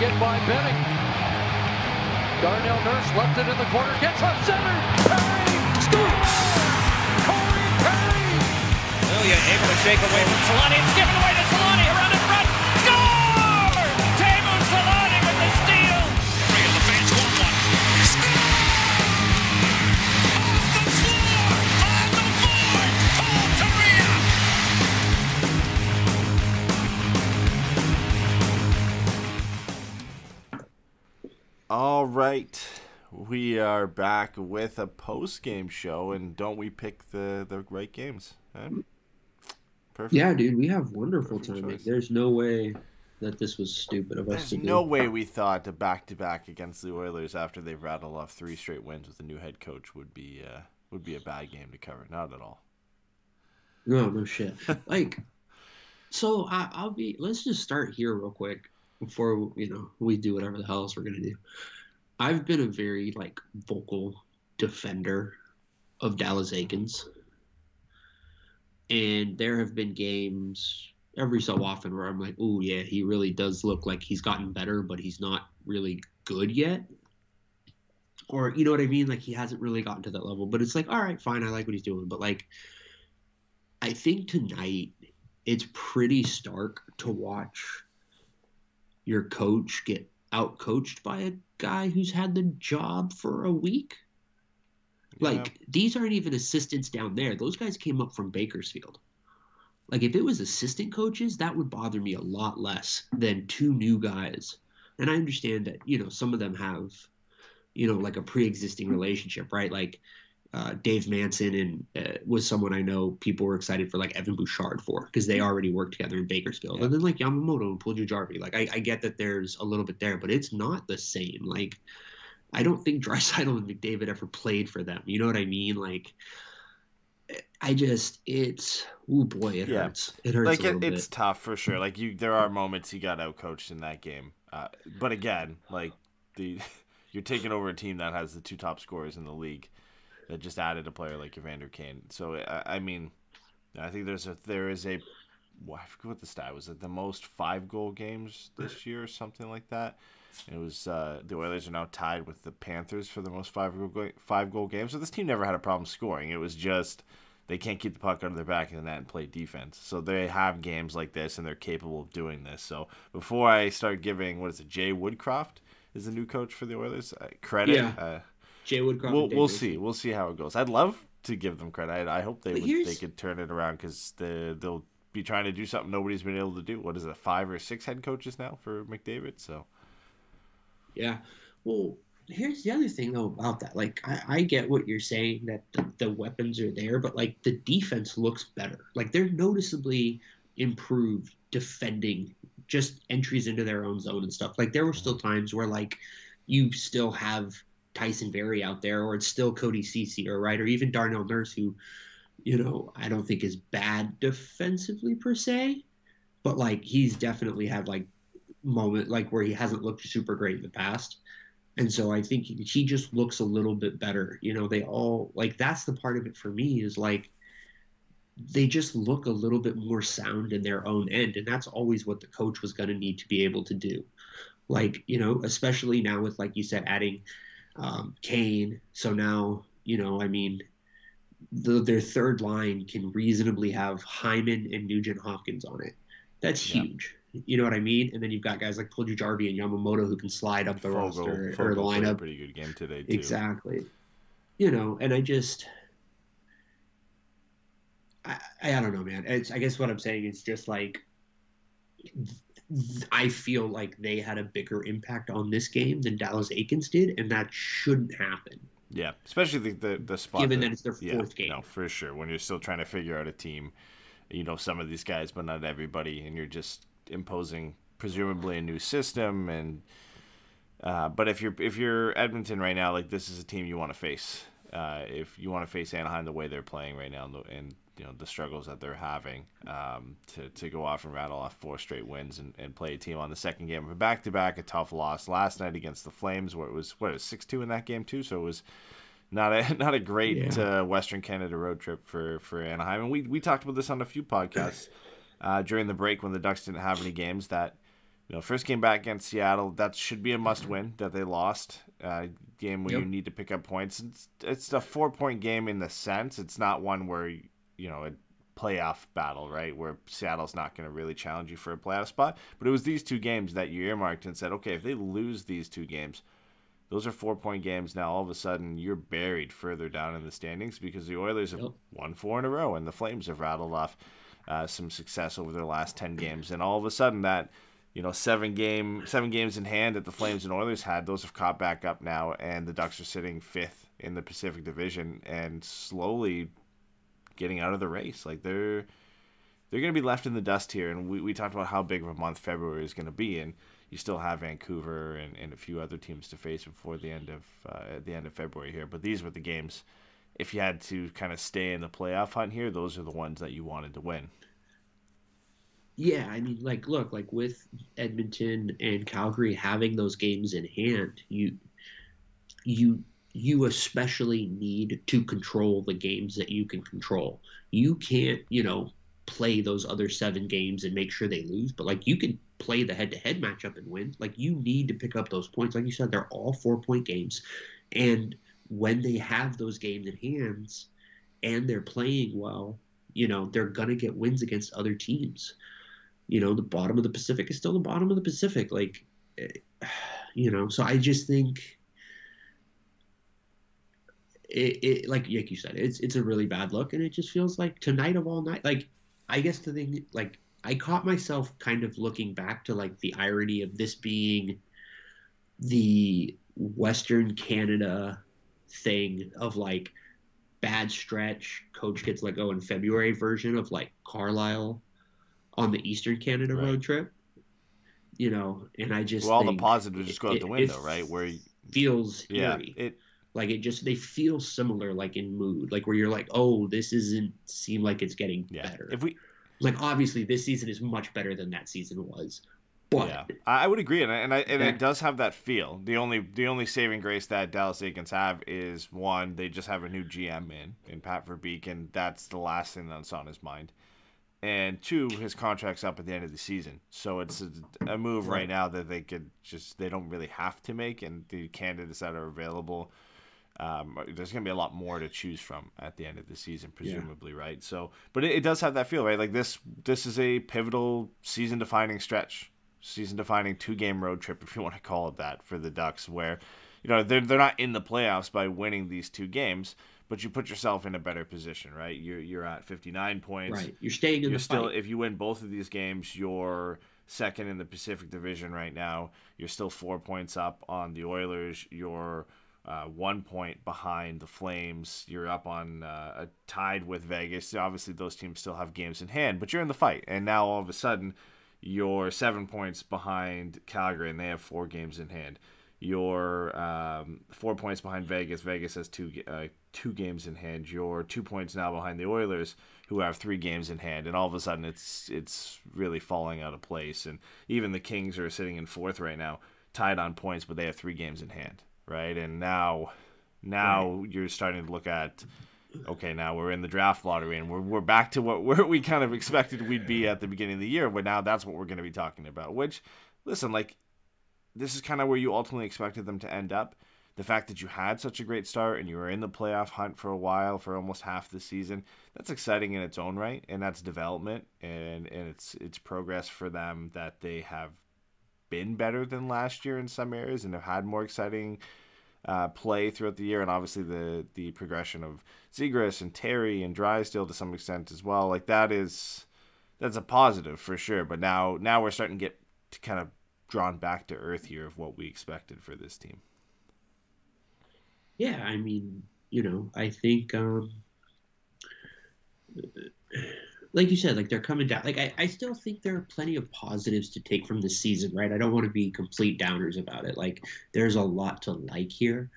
again by Benning. Darnell Nurse left it in the corner, gets up center. Perry scores! Corey Perry! Ilya able to shake away from Solani. It's given away to Solani around in front. Score! Teemu Solani with the steal. And the fans want one. Score! On the floor! Paul Kariya! All right, we are back with a post-game show, and don't we pick the right games? Huh? Perfect. Yeah, dude, we have wonderful Perfect timing. choice. There's no way that this was stupid of us There's to do. no way we thought a back-to-back against the Oilers after they've rattled off 3 straight wins with a new head coach would be a bad game to cover. Not at all. No shit. Like, so let's just start here real quick before, we do whatever the hell else we're going to do. I've been a very, vocal defender of Dallas Eakins. And there have been games every so often where I'm like, oh, yeah, he really does look like he's gotten better, but he's not really good yet. Or, you know what I mean? Like, he hasn't really gotten to that level. But it's like, all right, fine, I like what he's doing. But, I think tonight it's pretty stark to watch your coach get out-coached by a guy who's had the job for a week. Yeah. These aren't even assistants down there. Those guys came up from Bakersfield. If it was assistant coaches, that would bother me a lot less than 2 new guys. And I understand that, some of them have, a pre-existing relationship, right? Dave Manson and was someone I know people were excited for, Evan Bouchard for, because they already worked together in Bakersfield. Yeah. And then Yamamoto and Puljujarvi. I get that there's a little bit there, but it's not the same. I don't think Draisaitl and McDavid ever played for them. You know what I mean? Oh boy, it hurts. It hurts a little bit. It's tough for sure. There are moments he got outcoached in that game. But again, you're taking over a team that has the 2 top scorers in the league that just added a player like Evander Kane. So I think there is a I forget what the stat was. The most 5-goal games this year or something like that. It was the Oilers are now tied with the Panthers for the most 5-goal games. So this team never had a problem scoring. It was just they can't keep the puck out of their back in the net and play defense. So they have games like this, and they're capable of doing this. So before I start giving, Jay Woodcroft is the new coach for the Oilers, credit. Yeah. Jay Woodcroft. We'll see. We'll see how it goes. I'd love to give them credit. I hope they could turn it around, because they'll be trying to do something nobody's been able to do. What is it, 5 or 6 head coaches now for McDavid? So. Yeah. Well, here's the other thing, though, about that. I get what you're saying, that the weapons are there, but, the defense looks better. They're noticeably improved defending just entries into their own zone and stuff. There were still times where, you still have Tyson Berry out there, or it's still Cody Ceci, or even Darnell Nurse, who, I don't think is bad defensively per se, but, he's definitely had, moment where he hasn't looked super great in the past. And so I think he just looks a little bit better. They all that's the part of it for me, is they just look a little bit more sound in their own end. And that's always what the coach was going to need to be able to do. Especially now with, you said, adding Kane. So now, their third line can reasonably have Hyman and Nugent Hopkins on it. That's huge. You know what I mean? And then you've got guys like Puljujarvi and Yamamoto who can slide up the roster or the lineup. A pretty good game today, too. Exactly. And I just, I don't know, man. I guess what I'm saying is just I feel like they had a bigger impact on this game than Dallas Eakins did, and that shouldn't happen. Yeah, especially the spot. Given that it's their 4th game. No, for sure. When you're still trying to figure out a team, some of these guys, but not everybody, and you're just imposing presumably a new system. And but if you're Edmonton right now, this is a team you want to face. If you want to face Anaheim the way they're playing right now, and the struggles that they're having, to go off and rattle off 4 straight wins and play a team on the second game of a back-to-back, a tough loss last night against the Flames, where it was 6-2 in that game too. So it was not a great Western Canada road trip for Anaheim. And we talked about this on a few podcasts during the break when the Ducks didn't have any games, that first game back against Seattle, that should be a must-win that they lost. Game where you need to pick up points. It's a 4-point game in the sense. It's not one where, a playoff battle, right, where Seattle's not going to really challenge you for a playoff spot. But it was these 2 games that you earmarked and said, okay, if they lose these 2 games, those are 4-point games. Now, all of a sudden, you're buried further down in the standings because the Oilers have won 4 in a row, and the Flames have rattled off some success over their last 10 games. And all of a sudden, that 7 games in hand that the Flames and Oilers had, those have caught back up now, and the Ducks are sitting 5th in the Pacific Division and slowly getting out of the race. Like they're going to be left in the dust here, and we talked about how big of a month February is going to be, and you still have Vancouver and a few other teams to face before the end of February here. But these were the games. If you had to kind of stay in the playoff hunt here, those are the ones that you wanted to win. Yeah, I mean, look, with Edmonton and Calgary having those games in hand, you especially need to control the games that you can control. You can't, play those other 7 games and make sure they lose, but you can play the head-to-head matchup and win. You need to pick up those points. Like you said, they're all 4-point games, and when they have those games in hands and they're playing well, they're gonna get wins against other teams. The bottom of the Pacific is still the bottom of the Pacific. So I just think it like you said, it's a really bad look, and it just feels like tonight of all night. I guess the thing, I caught myself kind of looking back to the irony of this being the Western Canada thing of bad stretch, coach gets let go in February version of Carlisle on the Eastern Canada road trip, and I just all think the positives just go out the window, right? Where feels eerie. They feel similar, in mood, where you're oh, this doesn't seem like it's getting better. If we obviously this season is much better than that season was, but I would agree, and it does have that feel. The only saving grace that Dallas Eakins have is, one, they just have a new GM in Pat Verbeek, and that's the last thing that's on his mind. And 2, his contract's up at the end of the season. So it's a move right now that they don't really have to make, and the candidates that are available, there's going to be a lot more to choose from at the end of the season, presumably, right? So, but it does have that feel, right? This is a pivotal season-defining stretch, season-defining 2-game road trip, if you want to call it that, for the Ducks, where they're not in the playoffs by winning these 2 games, but you put yourself in a better position, right? You're at 59 points. Right. You're staying in the fight. If you win both of these games, you're second in the Pacific Division right now. You're still 4 points up on the Oilers. You're 1 point behind the Flames. You're up on tied with Vegas. Obviously, those teams still have games in hand, but you're in the fight. And now all of a sudden, you're 7 points behind Calgary, and they have 4 games in hand. You're 4 points behind Vegas. Vegas has two games in hand. You're 2 points now behind the Oilers, who have 3 games in hand. And all of a sudden, it's really falling out of place. And even the Kings are sitting in 4th right now, tied on points, but they have 3 games in hand, right? And now you're starting to look at, okay, now we're in the draft lottery, and we're back to where we kind of expected we'd be at the beginning of the year. But now that's what we're going to be talking about. Which, listen, this is kind of where you ultimately expected them to end up. The fact that you had such a great start and you were in the playoff hunt for a while, for almost half the season, that's exciting in its own right, and that's development, and it's progress for them, that they have been better than last year in some areas and have had more exciting play throughout the year, and obviously the progression of Zegras and Terry and Drysdale to some extent as well. That's a positive for sure. But now we're starting to get to kind of drawn back to earth here of what we expected for this team. Yeah, I mean, I think, like you said, they're coming down. I still think there are plenty of positives to take from this season, right? I don't want to be complete downers about it. There's a lot to like here.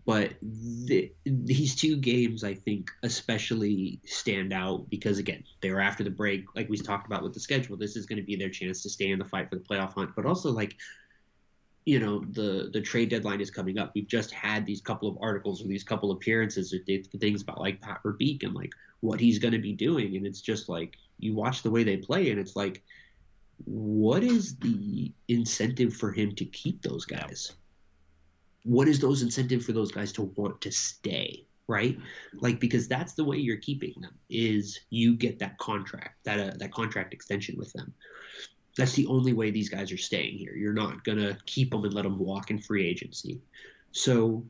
But these 2 games, I think, especially stand out because, again, they were after the break, like we talked about with the schedule. This is going to be their chance to stay in the fight for the playoff hunt. But also, the trade deadline is coming up. We've just had these couple of articles or these couple appearances or things about Pat Verbeek and what he's going to be doing. And it's just you watch the way they play, and it's what is the incentive for him to keep those guys? What is those incentive for those guys to want to stay, right? Like, because that's the way you're keeping them, is you get that contract, that contract extension with them. That's the only way these guys are staying here. You're not going to keep them and let them walk in free agency. So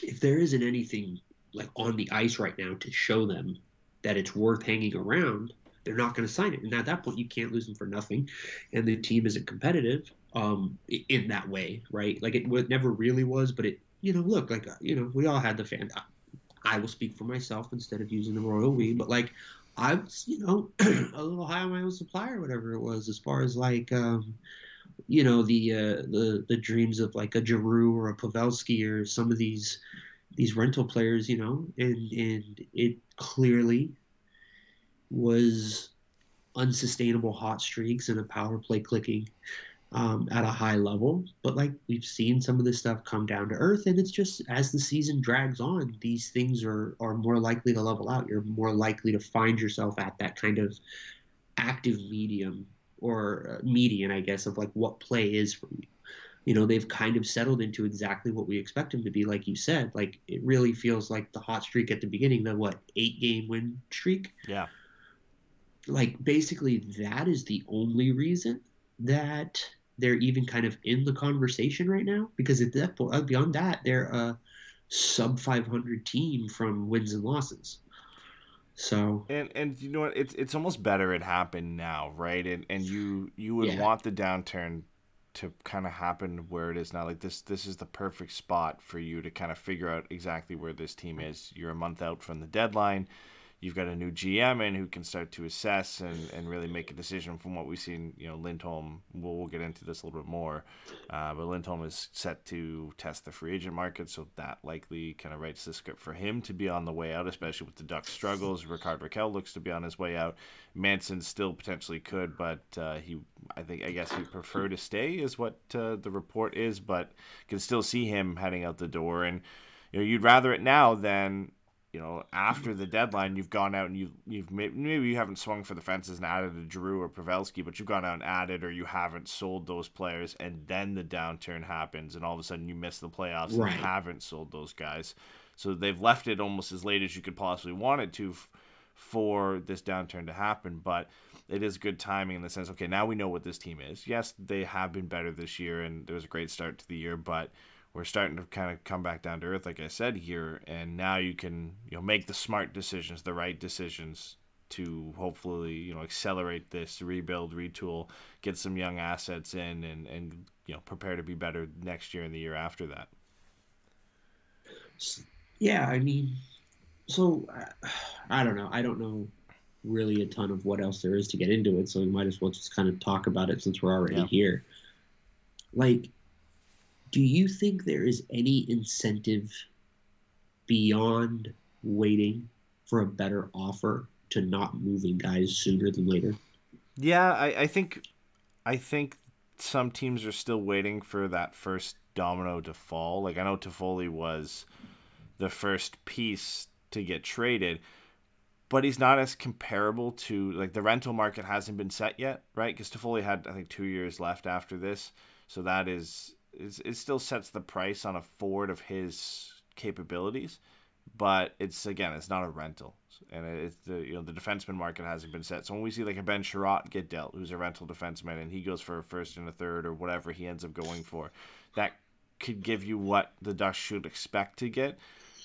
if there isn't anything like on the ice right now to show them that it's worth hanging around, they're not going to sign it. And at that point, you can't lose them for nothing. And the team isn't competitive in that way, right? Like it never really was, but it, look, like, we all had the fan. I will speak for myself instead of using the royal we, but like I was, a little high on my own supply or whatever it was, as far as like, the dreams of like a Giroux or a Pavelski or some of these rental players, and it clearly was unsustainable hot streaks and a power play clicking at a high level. But like we've seen some of this stuff come down to earth, and it's just as the season drags on, these things are more likely to level out. You're more likely to find yourself at that kind of active medium or median, I guess, of like what play is for you. They've kind of settled into exactly what we expect them to be. Like you said, like it really feels like the hot streak at the beginning, the 8-game win streak. Yeah. Like basically that is the only reason that they're even kind of in the conversation right now, because at that point, beyond that, they're a sub 500 team from wins and losses. So and you know what, it's almost better it happened now, right? And you would want the downturn to kind of happen where it is now. Like this is the perfect spot for you to kind of figure out exactly where this team is. You're a month out from the deadline. You've got a new GM in who can start to assess and really make a decision from what we've seen. Lindholm, we'll get into this a little bit more, but Lindholm is set to test the free agent market, so that likely kind of writes the script for him to be on the way out, especially with the Ducks' struggles. Rakell looks to be on his way out. Manson still potentially could, but I guess he'd prefer to stay, is what the report is, but can still see him heading out the door. And you'd rather it now than after the deadline. You've gone out and you've maybe you haven't swung for the fences and added a Giroux or Pavelski, but you've gone out and added, or you haven't sold those players, and then the downturn happens, and all of a sudden you miss the playoffs and haven't sold those guys. So they've left it almost as late as you could possibly want it to for this downturn to happen. But it is good timing in the sense, okay, now we know what this team is. Yes, they have been better this year, and there was a great start to the year, but we're starting to kind of come back down to earth, like I said here, and now you can make the smart decisions, the right decisions to hopefully accelerate this rebuild, retool, get some young assets in, and prepare to be better next year and the year after that. Yeah, I mean, so I don't know. I don't know really a ton of what else there is to get into it, so we might as well just kind of talk about it since we're already here. Like, do you think there is any incentive beyond waiting for a better offer to not moving guys sooner than later? Yeah, I think some teams are still waiting for that first domino to fall. Like, I know Toffoli was the first piece to get traded, but he's not as comparable to, like, the rental market hasn't been set yet, right? Because Toffoli had, I think, 2 years left after this, so that is it still sets the price on a forward of his capabilities, but it's not a rental, and it's the defenseman market hasn't been set. So when we see like a Ben Sherratt get dealt, who's a rental defenseman, and he goes for a first and a third or whatever he ends up going for, that could give you what the Ducks should expect to get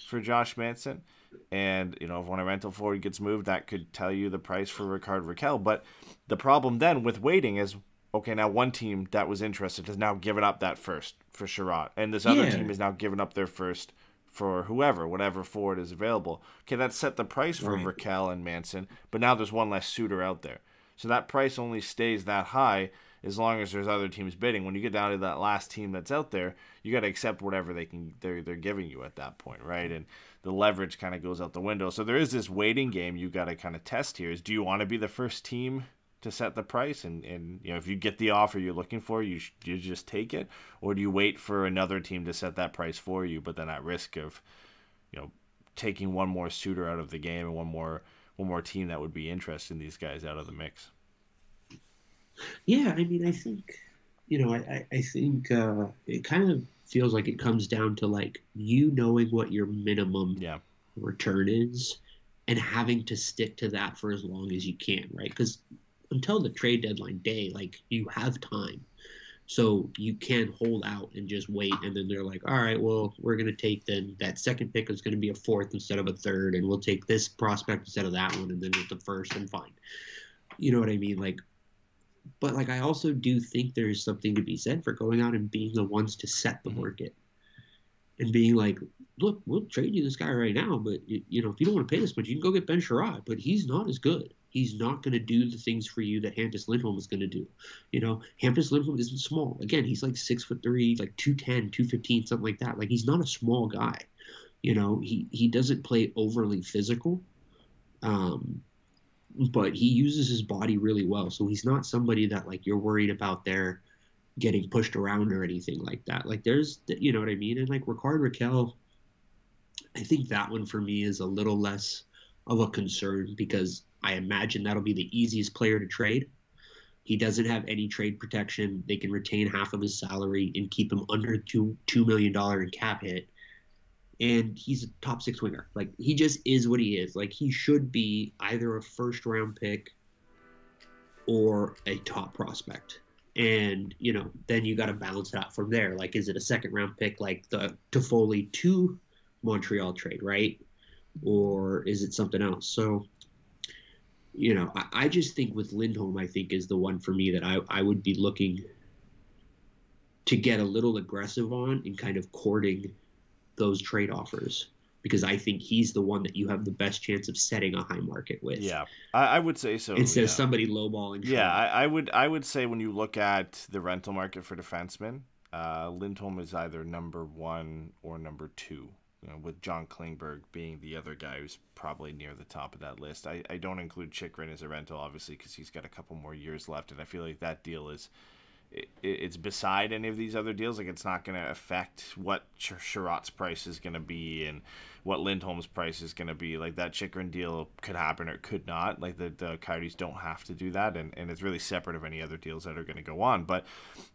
for Josh Manson. And if when a rental forward gets moved, that could tell you the price for Rakell. But the problem then with waiting is, okay, now one team that was interested has now given up that first for Sherratt, and this other team has now given up their first for whatever forward is available. Okay, that set the price for Rakell and Manson, but now there's one less suitor out there. So that price only stays that high as long as there's other teams bidding. When you get down to that last team that's out there, you got to accept whatever they're giving you at that point, right? And the leverage kind of goes out the window. So there is this waiting game you got to kind of test here. Is, do you want to be the first team to set the price, and if you get the offer you're looking for, you just take it, or do you wait for another team to set that price for you, but then at risk of taking one more suitor out of the game and one more team that would be interested in these guys out of the mix? Yeah, I mean, I think, I think it kind of feels like it comes down to like you knowing what your minimum Yeah. return is and having to stick to that for as long as you can, right? Because until the trade deadline day, like you have time. So you can hold out and just wait. And then they're like, all right, well, we're going to take then that second pick is going to be a fourth instead of a third. And we'll take this prospect instead of that one. And then with the first and fine. You know what I mean? Like, but like, I also do think there's something to be said for going out and being the ones to set the market and being like, look, we'll trade you this guy right now, but if you don't want to pay this much, you can go get Ben Sherrod, but he's not as good. He's not going to do the things for you that Hampus Lindholm is going to do. Hampus Lindholm isn't small. Again, he's like 6'3", like 210, 215, something like that. Like he's not a small guy. He doesn't play overly physical. But he uses his body really well. So he's not somebody that like you're worried about there getting pushed around or anything like that. Like there's, you know what I mean? And like Rakell, I think that one for me is a little less of a concern because I imagine that'll be the easiest player to trade. He doesn't have any trade protection. They can retain half of his salary and keep him under $2 million in cap hit. And he's a top six winger. Like he just is what he is. Like he should be either a first round pick or a top prospect. And, then you got to balance it out from there. Like, is it a second round pick like the Toffoli to Montreal trade, right? Or is it something else? So, I just think with Lindholm, I think is the one for me that I would be looking to get a little aggressive on and kind of courting those trade offers because I think he's the one that you have the best chance of setting a high market with. Yeah, I would say so. Instead of somebody lowballing. Yeah, I would say when you look at the rental market for defensemen, Lindholm is either number 1 or number 2. With John Klingberg being the other guy who's probably near the top of that list. I don't include Chychrun as a rental, obviously, because he's got a couple more years left, and I feel like that deal is it's beside any of these other deals. Like it's not going to affect what Sherratt's price is going to be and what Lindholm's price is going to be. Like that Chychrun deal could happen or it could not. Like the Coyotes don't have to do that, and it's really separate of any other deals that are going to go on. But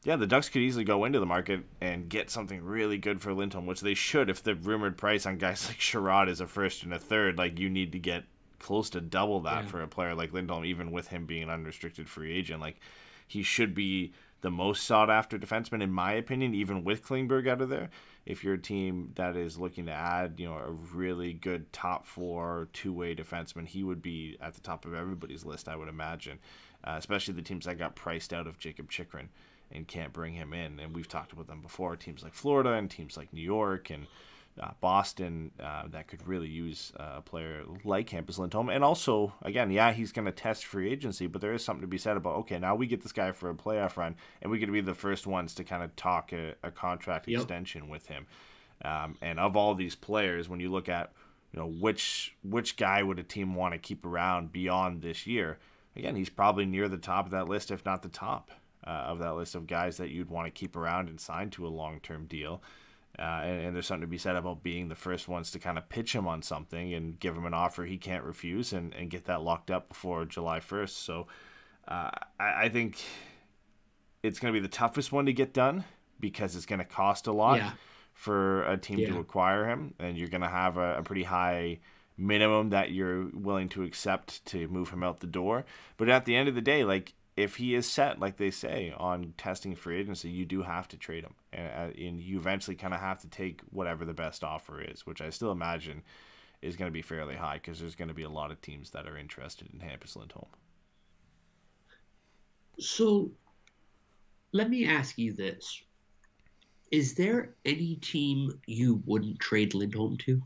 yeah, the Ducks could easily go into the market and get something really good for Lindholm, which they should. If the rumored price on guys like Sherratt is a first and a third, like you need to get close to double that for a player like Lindholm, even with him being an unrestricted free agent. Like he should be the most sought-after defenseman, in my opinion, even with Klingberg out of there. If you're a team that is looking to add, a really good top 4 two-way defenseman, he would be at the top of everybody's list, I would imagine, especially the teams that got priced out of Jacob Chychrun and can't bring him in. And we've talked about them before, teams like Florida and teams like New York and Boston that could really use a player like Hampus Lindholm. And also, again, he's going to test free agency, but there is something to be said about, okay, now we get this guy for a playoff run, and we're going to be the first ones to kind of talk a contract extension with him. And of all these players, when you look at, which guy would a team want to keep around beyond this year, again, he's probably near the top of that list, if not the top of that list of guys that you'd want to keep around and sign to a long-term deal. And there's something to be said about being the first ones to kind of pitch him on something and give him an offer he can't refuse and get that locked up before July 1st. So I think it's going to be the toughest one to get done because it's going to cost a lot for a team to acquire him. And you're going to have a pretty high minimum that you're willing to accept to move him out the door. But at the end of the day, like, if he is set, like they say, on testing free agency, you do have to trade him. And you eventually kind of have to take whatever the best offer is, which I still imagine is going to be fairly high because there's going to be a lot of teams that are interested in Hampus Lindholm. So let me ask you this. Is there any team you wouldn't trade Lindholm to?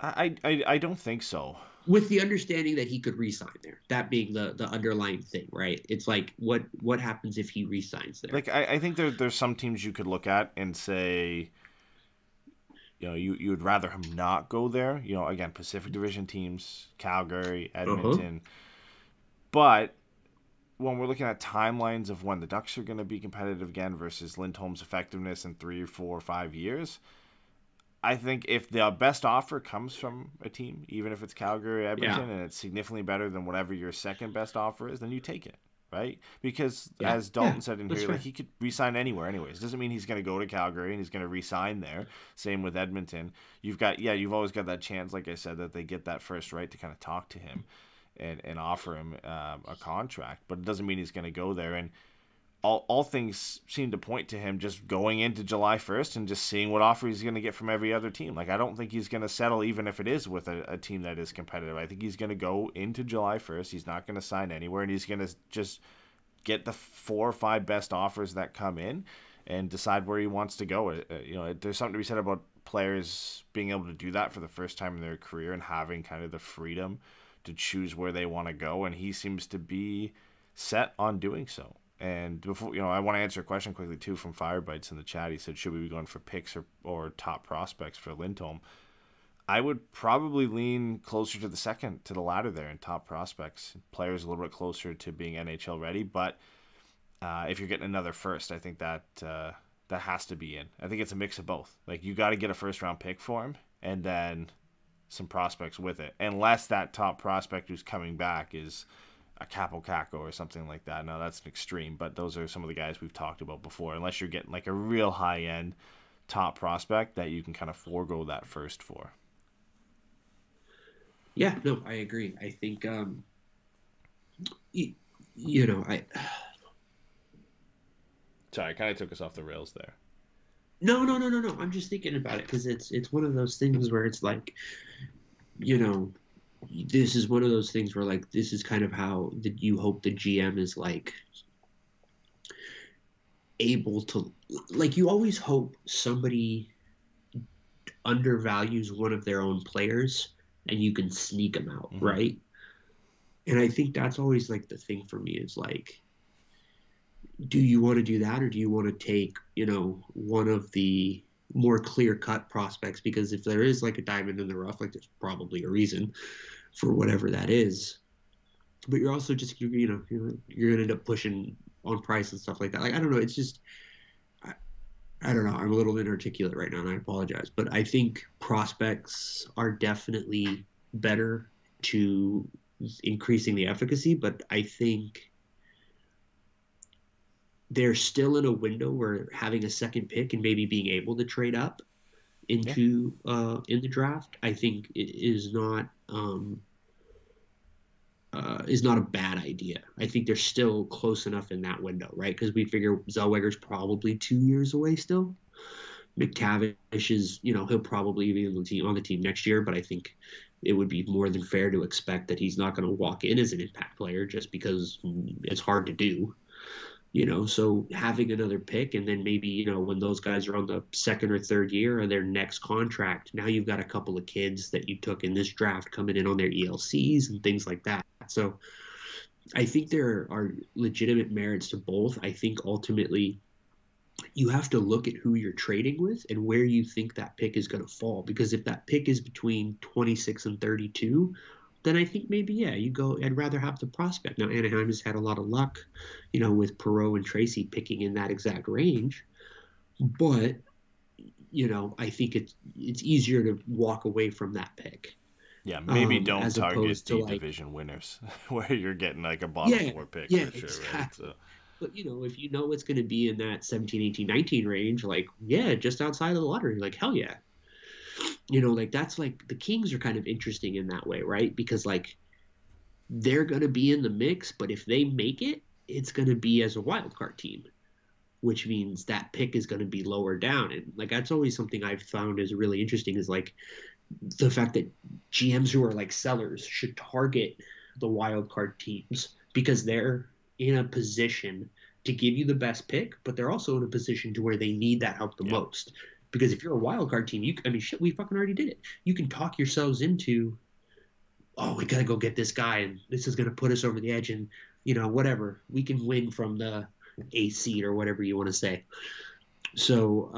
I don't think so. With the understanding that he could re-sign there, that being the underlying thing, right? It's like, what happens if he re-signs there? Like, I think there's some teams you could look at and say, you would rather him not go there. Again, Pacific Division teams, Calgary, Edmonton. But when we're looking at timelines of when the Ducks are going to be competitive again versus Lindholm's effectiveness in 3, 4, 5 years, I think if the best offer comes from a team, even if it's Calgary or Edmonton, and it's significantly better than whatever your second best offer is, then you take it, right? Because as Dalton said in here, fair. like he could re-sign anywhere anyways. Doesn't mean he's going to go to Calgary and he's going to re-sign there. Same with Edmonton. You've always got that chance, like I said, that they get that first right to kind of talk to him and offer him a contract. But it doesn't mean he's going to go there. And all things seem to point to him just going into July 1st and just seeing what offer he's going to get from every other team. Like, I don't think he's going to settle, even if it is with a team that is competitive. I think he's going to go into July 1st. He's not going to sign anywhere, and he's going to just get the 4 or 5 best offers that come in and decide where he wants to go. There's something to be said about players being able to do that for the first time in their career and having kind of the freedom to choose where they want to go, and he seems to be set on doing so. And before, I want to answer a question quickly too from Firebites in the chat. He said, should we be going for picks or top prospects for Lindholm? I would probably lean closer to the latter there in top prospects. Players a little bit closer to being NHL ready, but if you're getting another first, I think that has to be in. I think it's a mix of both. Like, you got to get a first round pick for him and then some prospects with it. Unless that top prospect who's coming back is a Capo Caco or something like that. Now that's an extreme, but those are some of the guys we've talked about before. Unless you're getting like a real high-end top prospect that you can kind of forego that first for. Yeah, no, I agree. I think, Sorry, I kind of took us off the rails there. No. I'm just thinking about it because it's one of those things where it's like, this is one of those things where, like, this is kind of how you hope the GM is, like, able to, like, you always hope somebody undervalues one of their own players and you can sneak them out, mm-hmm. right? And I think that's always, like, the thing for me is, like, do you want to do that, or do you want to take, one of the more clear-cut prospects? Because if there is, like, a diamond in the rough, like, there's probably a reason for whatever that is. But you're also just, you're going to end up pushing on price and stuff like that. Like, I don't know. It's just, I don't know. I'm a little inarticulate right now, and I apologize. But I think prospects are definitely better to increasing the efficacy, but I think they're still in a window where having a second pick and maybe being able to trade up into in the draft, I think is not a bad idea. I think they're still close enough in that window, right? Because we figure Zellweger's probably 2 years away still. McTavish is, he'll probably be on the team next year, but I think it would be more than fair to expect that he's not going to walk in as an impact player just because it's hard to do. So having another pick, and then maybe, when those guys are on the second or third year of their next contract, now you've got a couple of kids that you took in this draft coming in on their ELCs and things like that. So I think there are legitimate merits to both. I think ultimately you have to look at who you're trading with and where you think that pick is going to fall. Because if that pick is between 26 and 32, then I think maybe, you go, I'd rather have the prospect. Now, Anaheim has had a lot of luck, with Perreault and Tracy picking in that exact range. But, I think it's easier to walk away from that pick. Yeah, maybe don't target the like, division winners where you're getting like a bottom 4 pick for sure. Exactly. Right? So. But, if it's going to be in that 17, 18, 19 range, like, just outside of the lottery, like, hell yeah. That's like the Kings are kind of interesting in that way, right? Because like they're going to be in the mix, but if they make it, it's going to be as a wild card team, which means that pick is going to be lower down. And like, that's always something I've found is really interesting is like the fact that GMs who are like sellers should target the wild card teams because they're in a position to give you the best pick, but they're also in a position to where they need that help the most. Because if you're a wild card team, we fucking already did it. You can talk yourselves into, we got to go get this guy, and this is going to put us over the edge, and, whatever. We can win from the A seed or whatever you want to say. So,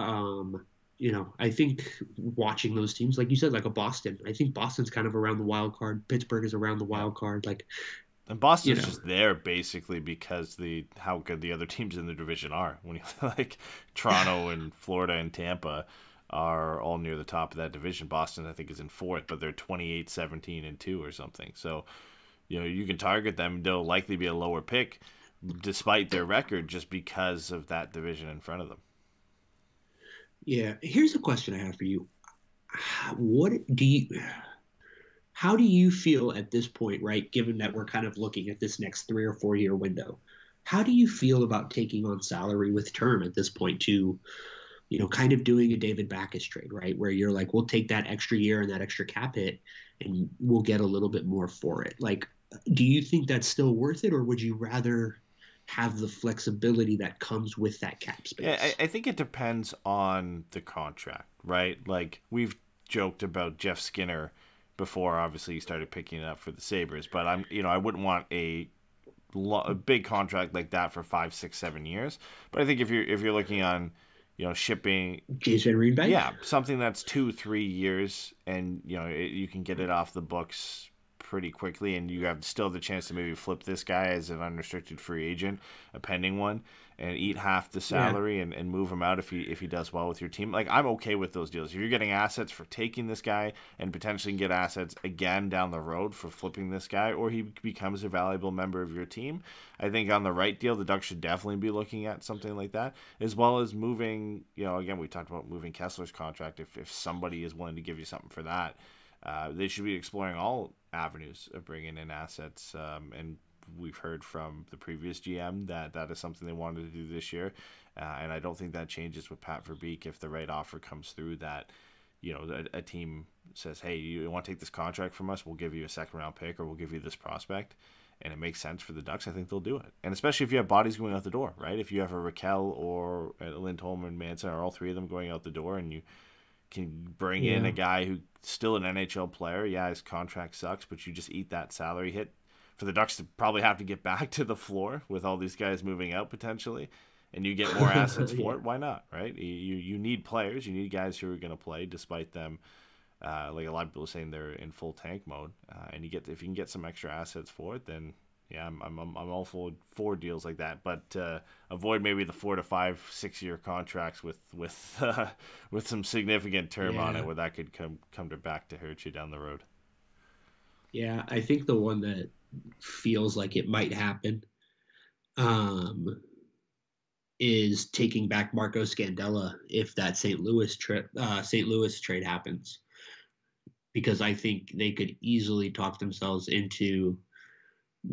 I think watching those teams, like you said, like a Boston, I think Boston's kind of around the wild card. Pittsburgh is around the wild card. Like, and Boston's just there basically because how good the other teams in the division are. When you like Toronto and Florida and Tampa are all near the top of that division. Boston, I think, is in 4th, but they're 28, 17, and 2 or something. So, you can target them. They'll likely be a lower pick, despite their record, just because of that division in front of them. Yeah. Here's a question I have for you. How do you feel at this point, right? Given that we're kind of looking at this next 3 or 4 year window, how do you feel about taking on salary with term at this point to, kind of doing a David Backes trade, right? Where you're like, we'll take that extra year and that extra cap hit and we'll get a little bit more for it. Like, do you think that's still worth it, or would you rather have the flexibility that comes with that cap space? Yeah, I think it depends on the contract, right? Like, we've joked about Jeff Skinner before, obviously, he started picking it up for the Sabres, but I wouldn't want a big contract like that for 5, 6, 7 years. But I think if you're looking on, shipping Jason Greenbank, yeah, something that's 2, 3 years, and you can get it off the books pretty quickly, and you have still the chance to maybe flip this guy as an unrestricted free agent, a pending one, and eat half the salary and move him out if he does well with your team. Like, I'm okay with those deals. If you're getting assets for taking this guy and potentially can get assets again down the road for flipping this guy, or he becomes a valuable member of your team, I think on the right deal, the Ducks should definitely be looking at something like that, as well as moving, again, we talked about moving Kessler's contract. If somebody is willing to give you something for that, they should be exploring all avenues of bringing in assets, and we've heard from the previous GM that is something they wanted to do this year, and I don't think that changes with Pat Verbeek if the right offer comes through that, a team says, hey, you want to take this contract from us, we'll give you a second-round pick, or we'll give you this prospect, and it makes sense for the Ducks, I think they'll do it. And especially if you have bodies going out the door, right? If you have a Rakell or a Lindholm and Manson, or all three of them going out the door, and you can bring in a guy who's still an NHL player. Yeah, his contract sucks, but you just eat that salary hit. For the Ducks to probably have to get back to the floor with all these guys moving out potentially, and you get more assets for it, why not, right? You need players. You need guys who are going to play despite them, like a lot of people are saying they're in full tank mode. And if you can get some extra assets for it, then yeah, I'm all for deals like that, but avoid maybe the 4 to 5, 6 year contracts with some significant term on it, where that could come back to hurt you down the road. Yeah, I think the one that feels like it might happen is taking back Marco Scandella if that St. Louis trade happens, because I think they could easily talk themselves into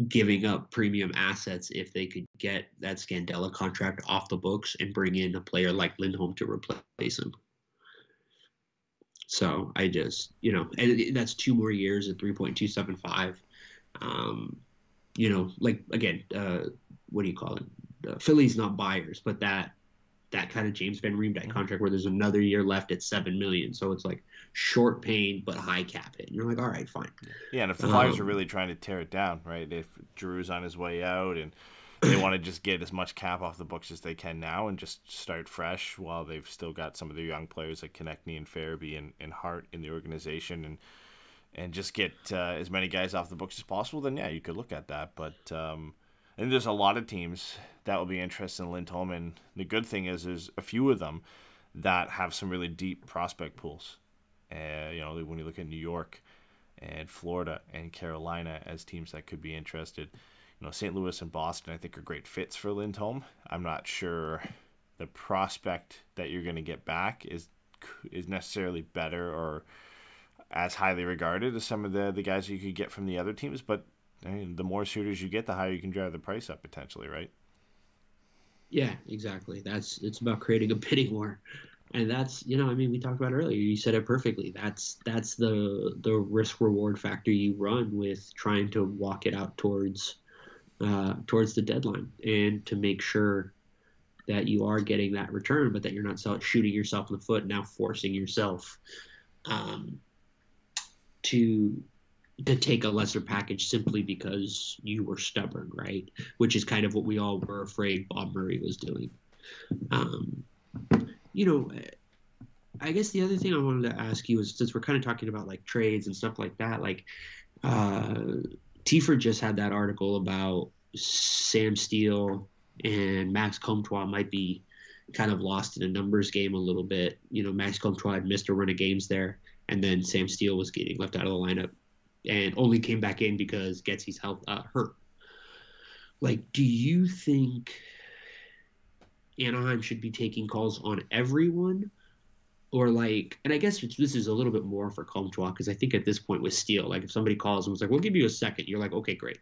giving up premium assets if they could get that Scandella contract off the books and bring in a player like Lindholm to replace him. So I just, and that's 2 more years at 3.275. Like, again, what do you call it? Philly's not buyers, but that kind of James Van Riemsdyk contract where there's another year left at $7 million. So it's like short pain, but high cap hit. And you're like, all right, fine. Yeah. And if the Flyers are really trying to tear it down, right? If Drew's on his way out and they want to just get as much cap off the books as they can now and just start fresh while they've still got some of their young players like Konechny and Farabee and Hart in the organization, and just get as many guys off the books as possible, then yeah, you could look at that. But I think there's a lot of teams that will be interested in Lindholm, and the good thing is there's a few of them that have some really deep prospect pools. When you look at New York and Florida and Carolina as teams that could be interested, St. Louis and Boston I think are great fits for Lindholm. I'm not sure the prospect that you're going to get back is necessarily better or as highly regarded as some of the guys you could get from the other teams, but the more shooters you get, the higher you can drive the price up potentially, right? Yeah, exactly. It's about creating a bidding war. And that's, we talked about earlier, you said it perfectly. That's the risk reward factor you run with trying to walk it out towards the deadline, and to make sure that you are getting that return, but that you're not shooting yourself in the foot, now forcing yourself to take a lesser package simply because you were stubborn, right? Which is kind of what we all were afraid Bob Murray was doing. I guess the other thing I wanted to ask you is, since we're kind of talking about like trades and stuff like that, like Tiefer just had that article about Sam Steele and Max Comtois might be kind of lost in a numbers game a little bit. Max Comtois had missed a run of games there, and then Sam Steele was getting left out of the lineup and only came back in because Getsy's health hurt. Like, do you think Anaheim should be taking calls on everyone? Or like, and I guess this is a little bit more for Comtois, because I think at this point with Steele, like if somebody calls and was like, we'll give you a second, you're like, okay, great.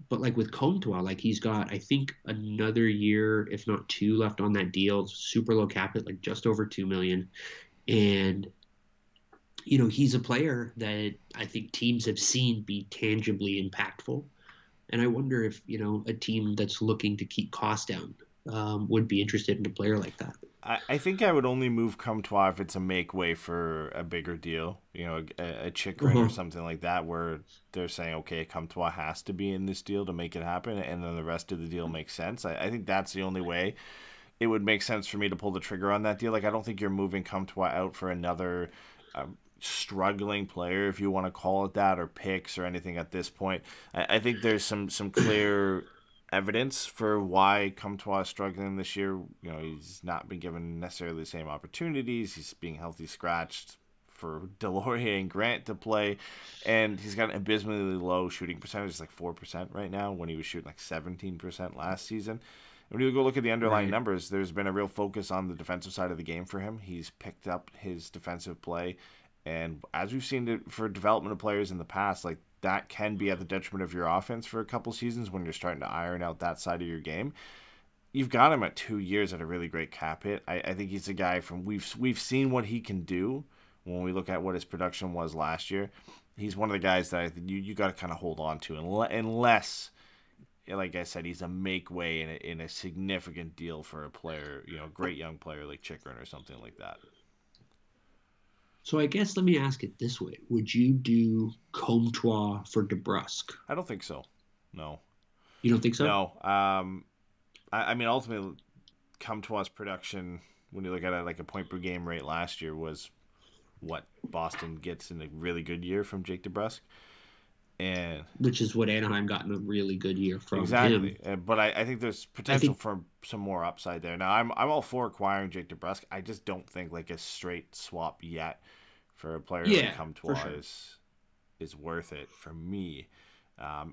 But like with Comtois, like he's got, I think, another year, if not two, left on that deal. Super low cap it, like just over $2 million. And, you know, he's a player that I think teams have seen be tangibly impactful. And I wonder if, you know, a team that's looking to keep costs down would be interested in a player like that. I think I would only move Comtois if it's a make way for a bigger deal, you know, a Chikrin or something like that, where they're saying, okay, Comtois has to be in this deal to make it happen, and then the rest of the deal makes sense. I think that's the only way it would make sense for me to pull the trigger on that deal. Like, I don't think you're moving Comtois out for another struggling player, if you want to call it that, or picks or anything at this point. I think there's some clear evidence for why Comtois is struggling this year. You know, he's not been given necessarily the same opportunities. He's being healthy scratched for Delorier and Grant to play, and he's got an abysmally low shooting percentage. It's like 4% right now, when he was shooting like 17% last season. And when you go look at the underlying numbers, there's been a real focus on the defensive side of the game for him. He's picked up his defensive play, and as we've seen for development of players in the past, like, that can be at the detriment of your offense for a couple seasons when you're starting to iron out that side of your game. You've got him at 2 years at a really great cap hit. I think he's a guy from we've seen what he can do when we look at what his production was last year. He's one of the guys that I think you got to kind of hold on to, unless, like I said, he's a make way in a significant deal for a player, you know, great young player like Chikrin or something like that. So I guess let me ask it this way. Would you do Comtois for DeBrusk? I don't think so. No. You don't think so? No. I mean, ultimately, Comtois' production, when you look at it like a point per game rate last year, was what Boston gets in a really good year from Jake DeBrusk. And which is what Anaheim got in a really good year from exactly. him. But I think there's potential for some more upside there. Now, I'm all for acquiring Jake DeBrusk. I just don't think like a straight swap yet for a player like Comtois is worth it for me. I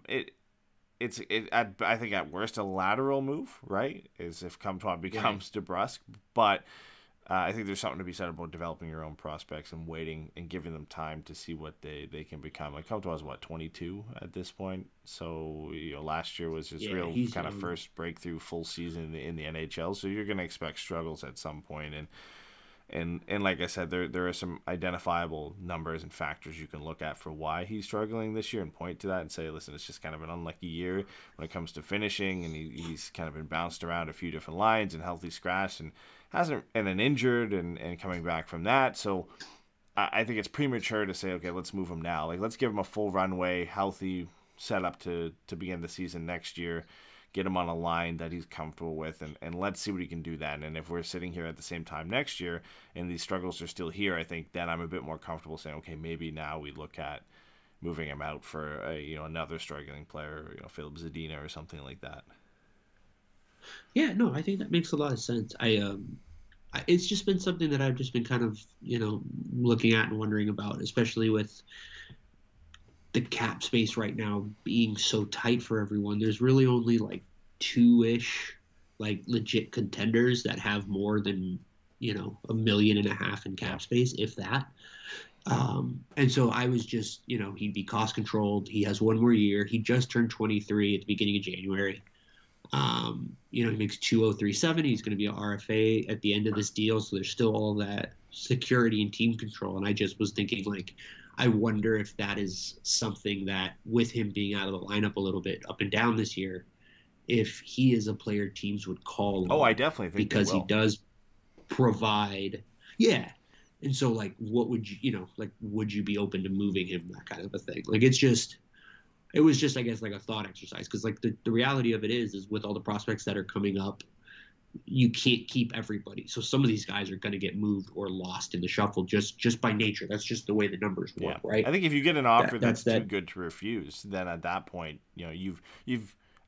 think at worst a lateral move, right? Is if Comtois becomes DeBrusk, but I think there's something to be said about developing your own prospects and waiting and giving them time to see what they can become. Like Comtois is 22 at this point, so you know last year was his real kind of first breakthrough full season in the NHL. So you're going to expect struggles at some point, and like I said, there are some identifiable numbers and factors you can look at for why he's struggling this year and point to that and say, listen, it's just kind of an unlucky year when it comes to finishing, and he's kind of been bounced around a few different lines and healthy scratch and then injured and coming back from that. So I think it's premature to say, okay, let's move him now. Like, let's give him a full runway, healthy setup to begin the season next year, get him on a line that he's comfortable with, and let's see what he can do then. And if we're sitting here at the same time next year and these struggles are still here, I think then I'm a bit more comfortable saying, okay, maybe now we look at moving him out for another struggling player, Philip Zadina or something like that. Yeah, no, I think that makes a lot of sense. It's just been something that I've just been kind of, looking at and wondering about, especially with the cap space right now being so tight for everyone. There's really only like 2-ish, like legit contenders that have more than, $1.5 million in cap space, if that. And so I was just, he'd be cost controlled. He has one more year. He just turned 23 at the beginning of January. He makes 2,037. He's going to be an RFA at the end of this deal. So there's still all that security and team control. And I just was thinking, like, I wonder if that is something that, with him being out of the lineup a little bit up and down this year, if he is a player teams would call. Oh, I definitely think because he does provide. Yeah. And so, like, what would you, would you be open to moving him? That kind of a thing. Like, it was just, I guess, like a thought exercise. Because, like, the reality of it is with all the prospects that are coming up, you can't keep everybody. So some of these guys are going to get moved or lost in the shuffle just by nature. That's just the way the numbers work, right? I think if you get an offer that's too good to refuse, then at that point, you've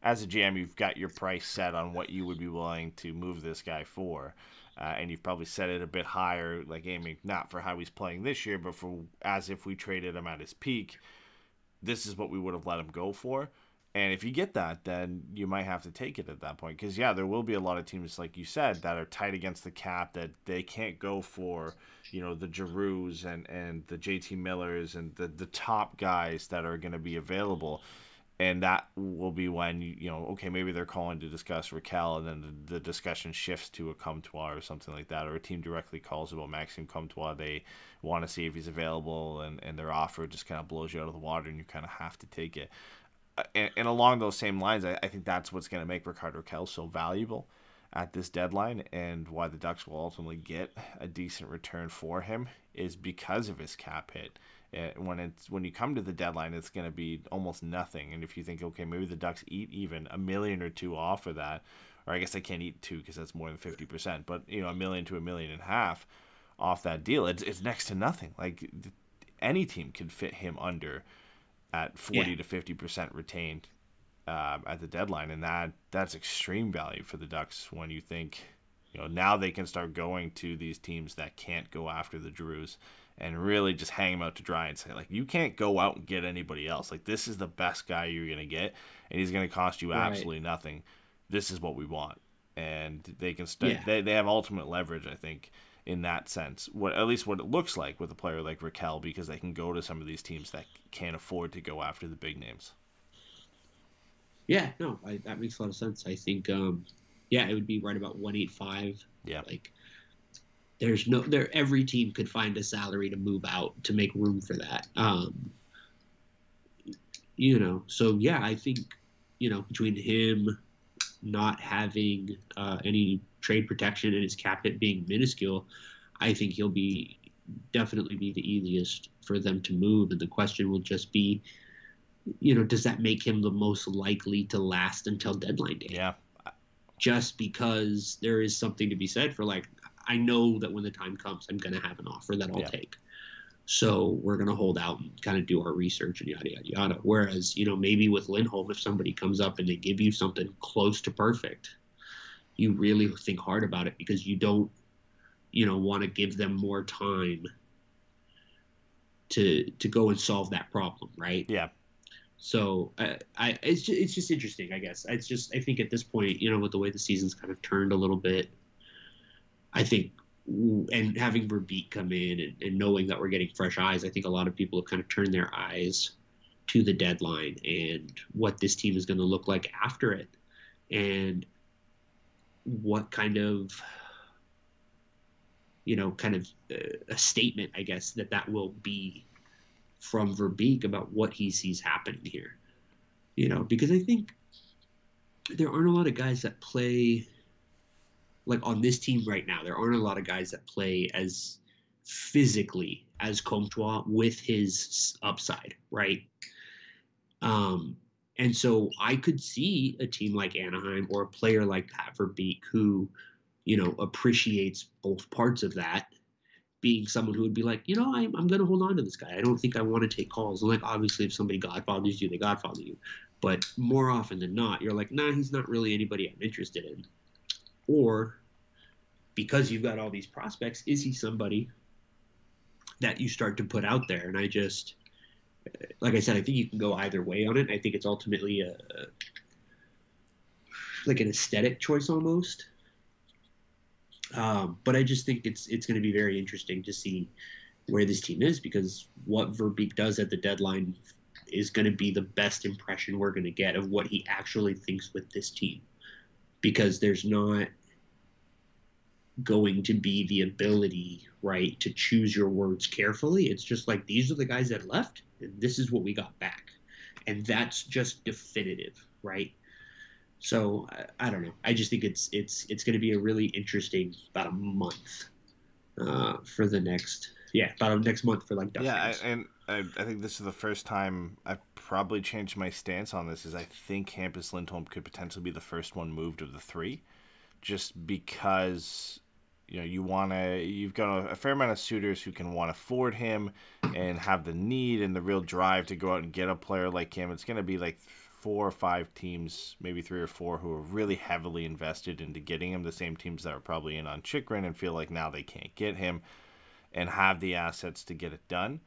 as a GM, you've got your price set on what you would be willing to move this guy for. And you've probably set it a bit higher, like aiming not for how he's playing this year, but for as if we traded him at his peak. This is what we would have let him go for. And if you get that, then you might have to take it at that point. Because, yeah, there will be a lot of teams, like you said, that are tight against the cap, that they can't go for, the Giroux and the JT Millers and the top guys that are going to be available. And that will be when, okay, maybe they're calling to discuss Rakell, and then the discussion shifts to a Comtois or something like that, or a team directly calls about Maxime Comtois. They want to see if he's available, and their offer just kind of blows you out of the water, and you kind of have to take it. And along those same lines, I think that's what's going to make Rickard Rakell so valuable at this deadline, and why the Ducks will ultimately get a decent return for him is because of his cap hit. When you come to the deadline, it's going to be almost nothing. And if you think, okay, maybe the Ducks eat even $1 million or $2 million off of that, or I guess they can't eat $2 million because that's more than 50%, but $1 million to $1.5 million off that deal, it's next to nothing. Like, any team could fit him under at 40 to 50% retained at the deadline, and that's extreme value for the Ducks when you think, now they can start going to these teams that can't go after the Giroux and really just hang them out to dry and say, like, you can't go out and get anybody else. Like, this is the best guy you're going to get, and he's going to cost you absolutely nothing. This is what we want. And they can they have ultimate leverage, I think, in that sense. At least what it looks like with a player like Rakell, because they can go to some of these teams that can't afford to go after the big names. Yeah, no, that makes a lot of sense. I think, it would be right about 185. Yeah. Like, every team could find a salary to move out to make room for that. So yeah, I think, between him not having any trade protection and his cap hit being minuscule, I think he'll definitely be the easiest for them to move. And the question will just be, does that make him the most likely to last until deadline day? Yeah. Just because there is something to be said for, like, I know that when the time comes, I'm going to have an offer that I'll take. So we're going to hold out and kind of do our research and yada, yada, yada. Whereas, maybe with Lindholm, if somebody comes up and they give you something close to perfect, you really think hard about it, because you don't, want to give them more time to go and solve that problem, right? Yeah. So it's just interesting, I guess. I think at this point, with the way the season's kind of turned a little bit, I think, and having Verbeek come in and knowing that we're getting fresh eyes, I think a lot of people have kind of turned their eyes to the deadline and what this team is going to look like after it, and what kind of, a statement, I guess, that will be from Verbeek about what he sees happening here. Because I think there aren't a lot of guys that play, like, on this team right now, there aren't a lot of guys that play as physically as Comtois with his upside, right? And so I could see a team like Anaheim or a player like Pat Verbeek who, appreciates both parts of that, being someone who would be like, I'm going to hold on to this guy. I don't think I want to take calls. And, like, obviously if somebody godfathers you, they godfather you. But more often than not, you're like, nah, he's not really anybody I'm interested in. Or, because you've got all these prospects, is he somebody that you start to put out there? And I just, like I said, I think you can go either way on it. I think it's ultimately like an aesthetic choice almost. But I just think it's going to be very interesting to see where this team is, because what Verbeek does at the deadline is going to be the best impression we're going to get of what he actually thinks with this team. Because there's not going to be the ability, right, to choose your words carefully. It's just like, these are the guys that left, and this is what we got back. And that's just definitive, right? So I don't know. I just think it's going to be a really interesting about a month for the next month for, like, Ducks fans. And I think this is the first time I've probably changed my stance on this. Is I think Hampus Lindholm could potentially be the first one moved of the three, just because you've got a fair amount of suitors who can want to afford him and have the need and the real drive to go out and get a player like him. It's going to be like 4 or 5 teams, maybe 3 or 4, who are really heavily invested into getting him. The same teams that are probably in on Chychrun and feel like now they can't get him and have the assets to get it done.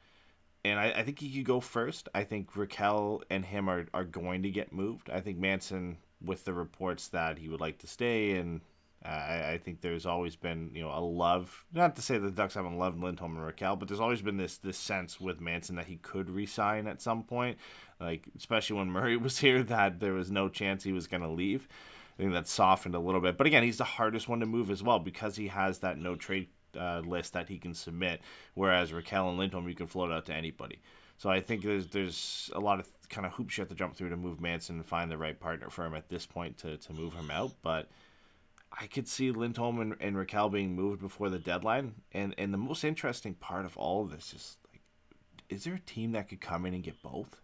And I think he could go first. I think Rakell and him are going to get moved. I think Manson, with the reports that he would like to stay, and I think there's always been, a love. Not to say that the Ducks haven't loved Lindholm and Rakell, but there's always been this sense with Manson that he could re-sign at some point. Like, especially when Murray was here, that there was no chance he was going to leave. I think that softened a little bit. But again, he's the hardest one to move as well because he has that no trade list that he can submit, whereas Rakell and Lindholm you can float out to anybody. So I think there's a lot of kind of hoops you have to jump through to move Manson and find the right partner for him at this point to move him out. But I could see Lindholm and Rakell being moved before the deadline. And the most interesting part of all of this is, like, is there a team that could come in and get both?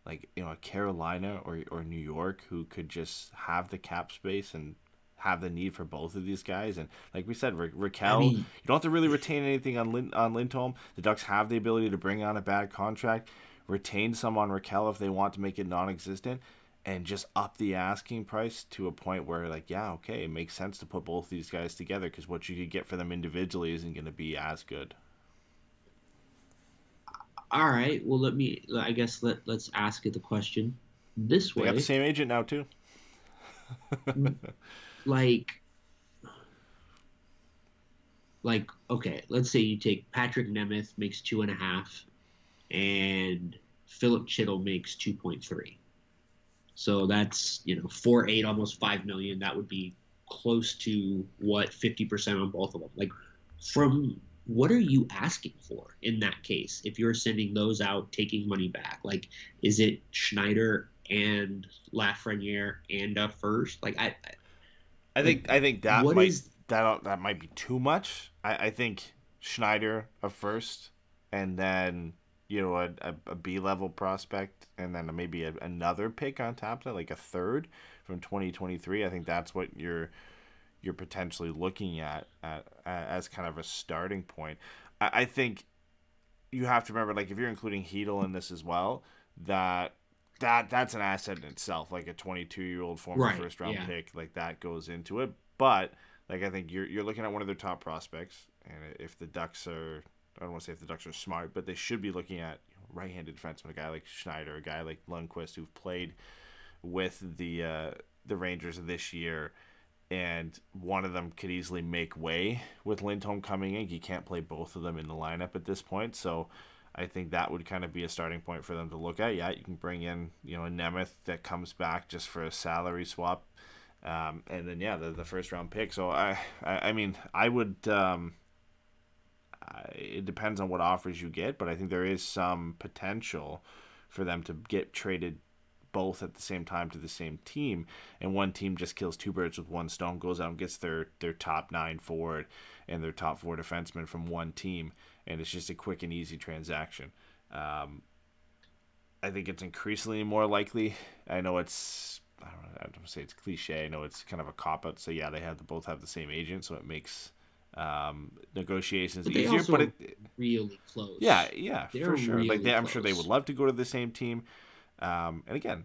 Like, a Carolina or New York who could just have the cap space and have the need for both of these guys. And like we said, Rakell, you don't have to really retain anything on Lindholm. The Ducks have the ability to bring on a bad contract, retain some on Rakell if they want to make it non-existent, and just up the asking price to a point where, like, yeah, okay, it makes sense to put both these guys together because what you could get for them individually isn't going to be as good. All right. Well, let's ask it the question this way. They got the same agent now too. Like, okay, let's say you take Patrick Nemeth makes 2.5 and Philip Chittle makes 2.3. So that's, 4.8, almost $5 million. That would be close to 50% on both of them. Like, from what are you asking for in that case? If you're sending those out, taking money back, like, is it Schneider and Lafreniere and a first? Like, I think that might be too much. I think Schneider a first, and then a B-level prospect, and then maybe another pick on top of that, like a third from 2023. I think that's what you're potentially looking at as kind of a starting point. I think you have to remember, like, if you're including Hedel in this as well, that's an asset in itself, like a 22-year-old former first-round pick, like that goes into it. But like, I think you're looking at one of their top prospects, and if the Ducks are, I don't want to say if the Ducks are smart, but they should be looking at right-handed defenseman, a guy like Schneider, a guy like Lundqvist, who've played with the Rangers this year, and one of them could easily make way with Lindholm coming in. You can't play both of them in the lineup at this point, so I think that would kind of be a starting point for them to look at. Yeah, you can bring in, a Nemeth that comes back just for a salary swap. And then, the first round pick. So I mean, I would, it depends on what offers you get, but I think there is some potential for them to get traded both at the same time to the same team, and one team just kills two birds with one stone, goes out and gets their top 9 forward and their top 4 defensemen from one team, and it's just a quick and easy transaction. I think it's increasingly more likely. I know it's, I don't say it's cliche. I know it's kind of a cop-out. So yeah, both have the same agent, so it makes negotiations easier. But it really close. Yeah, They're for sure. really Like, I'm close. sure they would love to go to the same team. And again,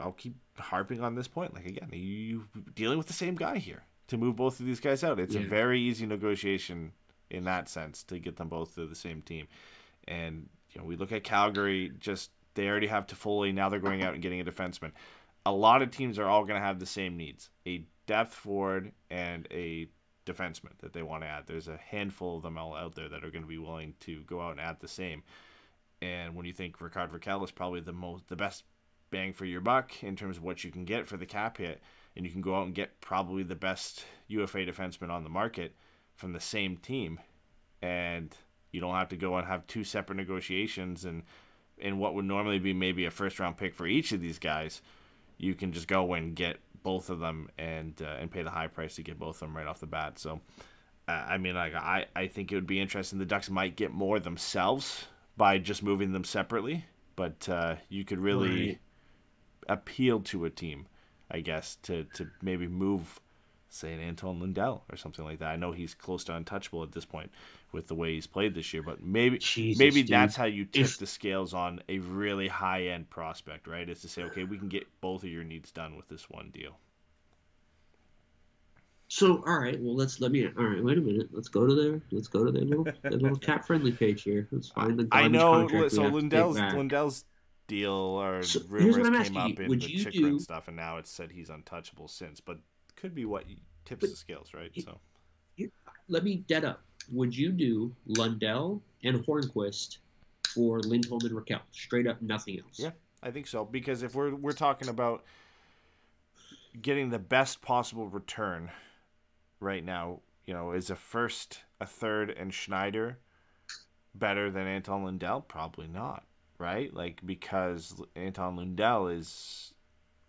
I'll keep harping on this point. Like, again, you dealing with the same guy here to move both of these guys out. It's a very easy negotiation in that sense to get them both to the same team. And we look at Calgary. Just they already have Toffoli. Now they're going out and getting a defenseman. A lot of teams are all going to have the same needs: a depth forward and a defenseman that they want to add. There's a handful of them all out there that are going to be willing to go out and add the same. And when you think Rakell is probably the best bang for your buck in terms of what you can get for the cap hit, and you can go out and get probably the best UFA defenseman on the market from the same team, and you don't have to go and have 2 separate negotiations and what would normally be maybe a first-round pick for each of these guys. You can just go and get both of them and pay the high price to get both of them right off the bat. So, I mean, like, I think it would be interesting. The Ducks might get more themselves by just moving them separately, but you could really appeal to a team, I guess, to maybe move, say, an Anton Lundell or something like that. I know he's close to untouchable at this point with the way he's played this year, but maybe that's how you tip the scales on a really high-end prospect, right? Is to say, okay, we can get both of your needs done with this one deal. So, all right, well, all right, wait a minute. Let's go to their little cap friendly page here. Let's find the I garbage know. contract So we have to take back. Lindell's deal or So here's what rumors I'm came asking up you. in Would the you Chikrin do? stuff, and now it's said he's untouchable since. But could be what tips But the scales, right? So Let me dead up. Would you do Lundell and Hornquist for Lindholm and Rakell? Straight up, nothing else. yeah, I think so. Because if we're talking about getting the best possible return right now, is a first, a third, and Schneider better than Anton Lundell? Probably not, right? Like, because Anton Lundell is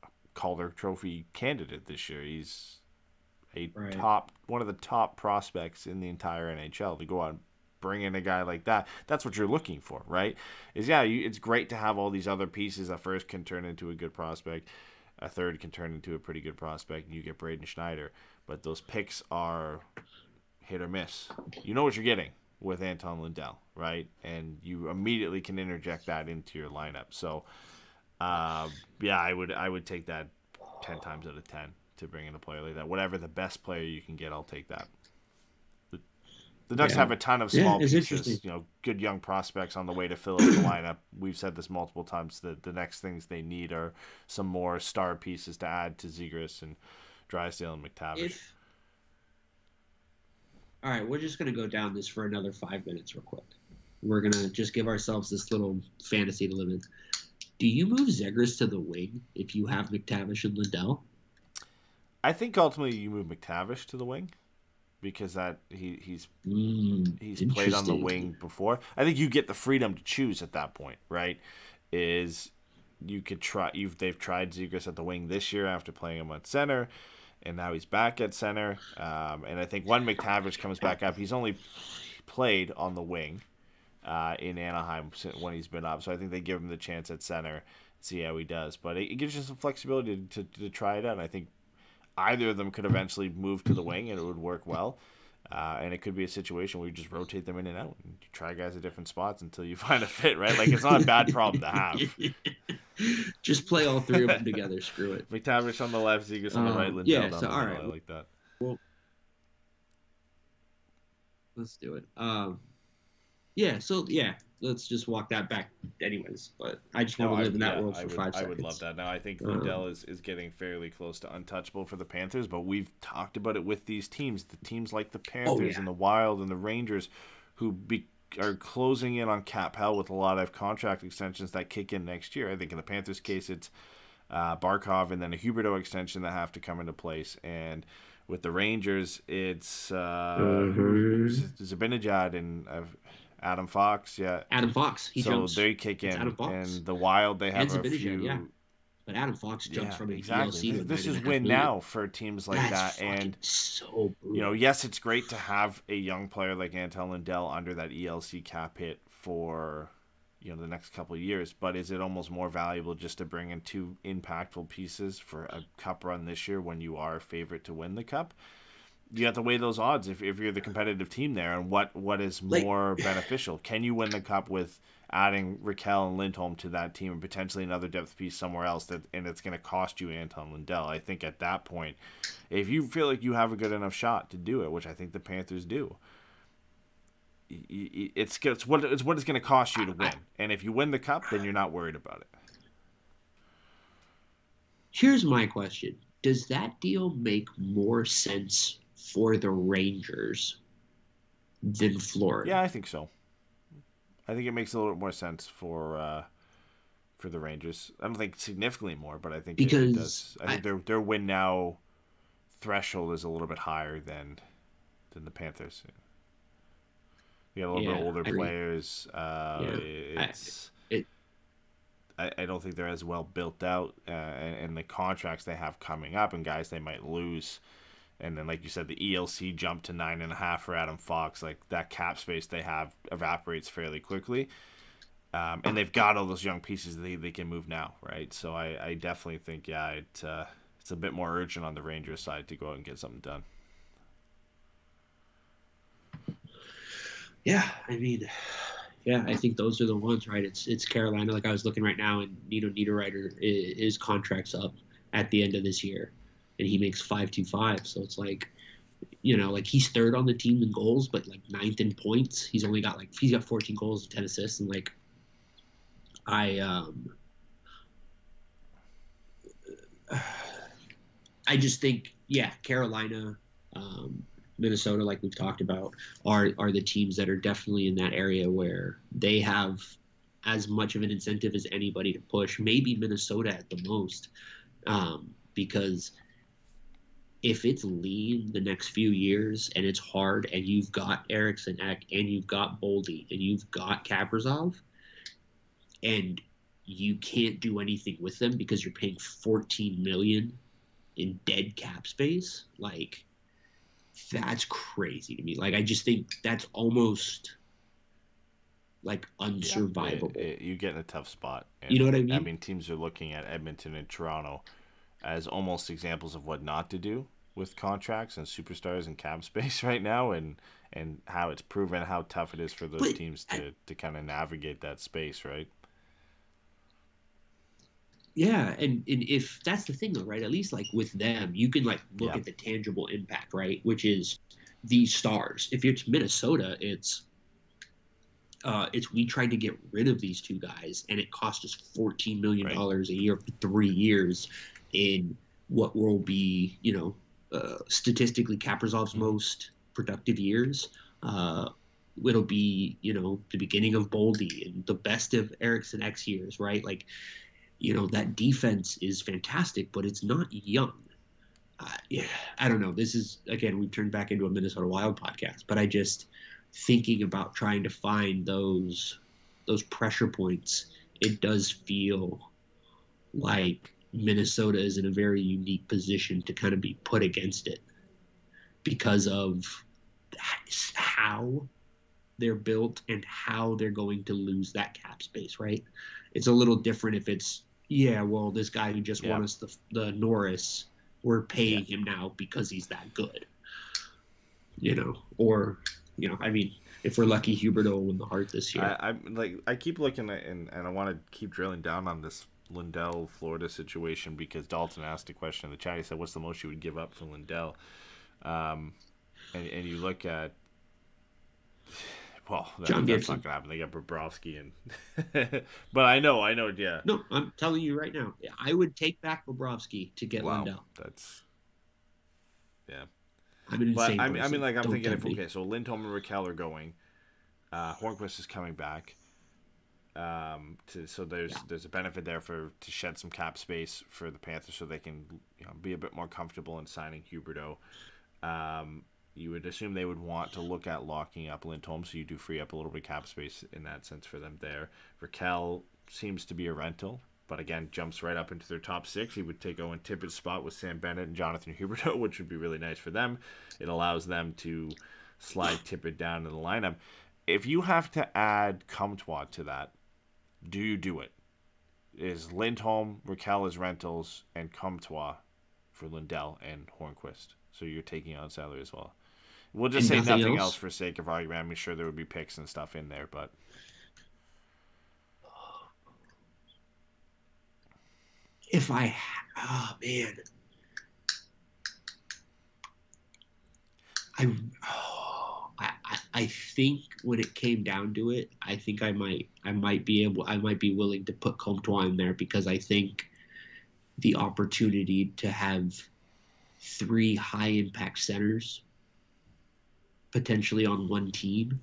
a Calder Trophy candidate this year. He's one of the top prospects in the entire NHL. To go out and bring in a guy like that, that's what you're looking for, right? It's great to have all these other pieces. A first can turn into a good prospect, a third can turn into a pretty good prospect, and you get Braden Schneider. But those picks are hit or miss. You know what you're getting with Anton Lundell, right? And you immediately can interject that into your lineup. So, I would take that 10 times out of 10 to bring in a player like that. Whatever the best player you can get, I'll take that. The Ducks have a ton of small pieces, good young prospects on the way to fill out the lineup. We've said this multiple times that the next things they need are some more star pieces to add to Zegras and Drysdale and McTavish. All right, we're just going to go down this for another 5 minutes real quick. We're going to just give ourselves this little fantasy to live in. Do you move Zegras to the wing if you have McTavish and Lindell? I think ultimately you move McTavish to the wing because that he's played on the wing before. I think you get the freedom to choose at that point, right? Is you could try they've tried Zegras at the wing this year after playing him at center, and now he's back at center. And I think when McTavish comes back up, he's only played on the wing in Anaheim when he's been up. So I think they give him the chance at center, see how he does. But it gives you some flexibility to try it out. And I think either of them could eventually move to the wing and it would work well. And it could be a situation where you just rotate them in and out and you try guys at different spots until you find a fit, right? Like, it's not a bad problem to have. Just play all three of them together. Screw it. McTavish on the left, Zegras on the right, Lindell down the middle. All right. I like that. Well, let's do it. Let's just walk that back anyways. But I just want to live in that world for 5 seconds. I would love that. Now, I think Lindell is getting fairly close to untouchable for the Panthers, but we've talked about it with these teams. The teams like the Panthers and the Wild and the Rangers who are closing in on cap hell with a lot of contract extensions that kick in next year. I think in the Panthers' case, it's Barkov and then a Huberdeau extension that have to come into place. And with the Rangers, it's Zibanejad and Adam Fox, Adam Fox. They kick in. And the Wild, they have a few. Yeah. But Adam Fox jumps from an exactly. ELC. This is win now for teams like that. And so brutal. Yes, it's great to have a young player like Anton Lindell under that ELC cap hit for the next couple of years. But is it almost more valuable just to bring in two impactful pieces for a cup run this year when you are a favorite to win the cup? You have to weigh those odds if you're the competitive team there, and what is more beneficial. Can you win the cup with adding Rakell and Lindholm to that team and potentially another depth piece somewhere else and it's going to cost you Anton Lindell? I think at that point, if you feel like you have a good enough shot to do it, which I think the Panthers do, it's what it's going to cost you to win. And if you win the cup, then you're not worried about it. Here's my question. Does that deal make more sense for the Rangers than Florida? Yeah, I think so. I think it makes a little bit more sense for the Rangers. I don't think significantly more, but I think it does. I think their win now threshold is a little bit higher than the Panthers. You got a little bit older players. I don't think they're as well built out, and the contracts they have coming up and guys they might lose. And then, like you said, the ELC jumped to 9.5 for Adam Fox. Like, that cap space they have evaporates fairly quickly. And they've got all those young pieces they can move now, right? So I definitely think, it's a bit more urgent on the Rangers side to go out and get something done. Yeah, I think those are the ones, right? It's Carolina. Like I was looking right now, and Nino Niederreiter, his contract's up at the end of this year. And he makes $5.25, so it's like like he's third on the team in goals, but like ninth in points. He's got 14 goals and 10 assists, and like I just think, Carolina, Minnesota, like we've talked about, are the teams that are definitely in that area where they have as much of an incentive as anybody to push. Maybe Minnesota at the most, because if it's lean the next few years and it's hard, and you've got Eriksson Ek and you've got Boldy and you've got Kaprizov, and you can't do anything with them because you're paying $14 million in dead cap space, like that's crazy to me. Like I just think that's almost like unsurvivable. You get in a tough spot. And, you know what I mean? I mean, teams are looking at Edmonton and Toronto as almost examples of what not to do with contracts and superstars and cap space right now, and how it's proven how tough it is for those teams to kind of navigate that space, right? Yeah, and if that's the thing though, right? At least like with them, you can like look at the tangible impact, right? Which is these stars. If it's Minnesota, it's we tried to get rid of these two guys, and it cost us $14 million a year for 3 years in what will be, statistically Kaprizov's most productive years. It'll be, the beginning of Boldy and the best of Eriksson X years, right? Like, that defense is fantastic, but it's not young. I don't know. This is, again, we've turned back into a Minnesota Wild podcast, but I just thinking about trying to find those pressure points, it does feel like Minnesota is in a very unique position to kind of be put against it because of how they're built and how they're going to lose that cap space, right? It's a little different if it's, this guy who just won us the Norris, we're paying him now because he's that good, or, I mean, if we're lucky, Huberdeau will win the Hart this year. I keep looking at, and I want to keep drilling down on this Lindell, Florida situation, because Dalton asked a question in the chat. He said, what's the most you would give up for Lindell? And you look at, that's not going to happen. They got Bobrovsky and but I know, yeah. No, I'm telling you right now, I would take back Bobrovsky to get Lindell. That's I'm an insane I'm person. I'm Don't thinking tempt me. so Lindholm and Rakell are going. Hornquist is coming back. So there's a benefit there to shed some cap space for the Panthers, so they can be a bit more comfortable in signing Huberdeau. You would assume they would want to look at locking up Lindholm, so you do free up a little bit of cap space in that sense for them there. Rakell seems to be a rental, but again, jumps right up into their top six. He would take Owen Tippett's spot with Sam Bennett and Jonathan Huberdeau, which would be really nice for them. It allows them to slide Tippett down in the lineup. If you have to add Comtois to that, do you do it? Is Lindholm, Rakell as rentals, and Comtois for Lindell and Hornquist? So you're taking on salary as well. We'll just say nothing else for sake of argument. I'm sure there would be picks and stuff in there, but if I think when it came down to it, I think I might be willing to put Comtois in there, because I think the opportunity to have 3 high impact centers potentially on one team,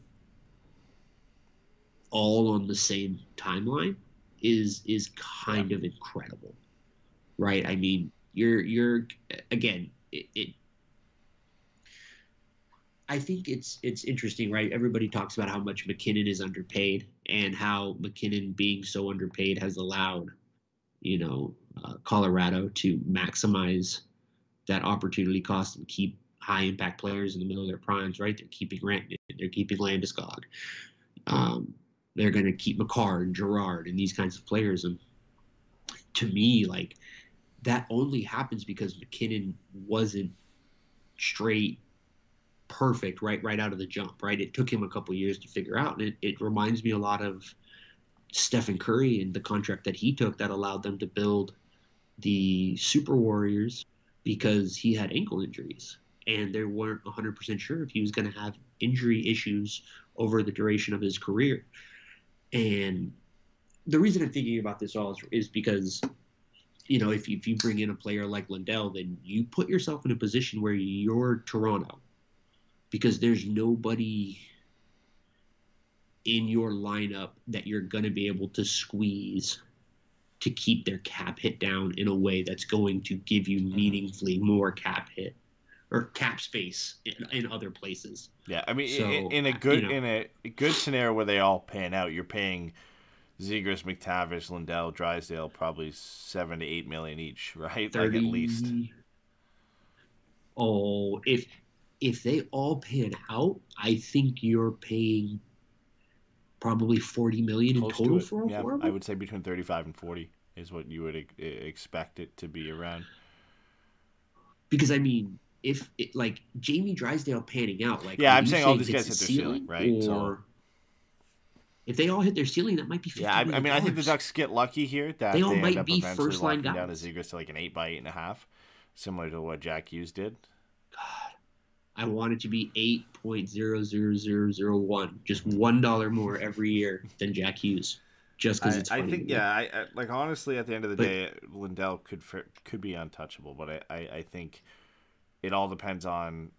all on the same timeline, is kind of incredible, right? I mean, you're again, I think it's interesting, right? Everybody talks about how much McKinnon is underpaid, and how McKinnon being so underpaid has allowed, Colorado to maximize that opportunity cost and keep high impact players in the middle of their primes, right? They're keeping Rantanen, they're keeping Landeskog. They're going to keep McCarr and Girard and these kinds of players. And to me, like, that only happens because McKinnon wasn't straight perfect right out of the jump, right? It took him a couple years to figure out. And it reminds me a lot of Stephen Curry and the contract that he took that allowed them to build the Super Warriors, because he had ankle injuries. and they weren't 100% sure if he was going to have injury issues over the duration of his career. And the reason I'm thinking about this all is because, if you bring in a player like Lindell, then you put yourself in a position where you're Toronto, because there's nobody in your lineup that you're going to be able to squeeze to keep their cap hit down in a way that's going to give you meaningfully more cap hit or cap space in other places. Yeah, I mean, So, in a good scenario where they all pan out, you're paying Zegras, McTavish, Lindell, Drysdale probably $7 to $8 million each, right? 30, like at least. Oh, if they all pan out, I think you're paying probably $40 million in total for all four of them. I would say between 35 and 40 is what you would expect it to be around. Because I mean, if like Jamie Drysdale panning out, like I'm saying all these guys hit their ceiling, right? Or so if they all hit their ceiling, that might be $50 million. I mean, I think the Ducks get lucky here that they all end might up be eventually first line locking guys down a Zegras to like an 8 by 8.5, similar to what Jack Hughes did. God, I want it to be 8.00001, just $1 more every year than Jack Hughes, just because it's funny. I think I like honestly at the end of the day, Lindell could be untouchable, but I think it all depends on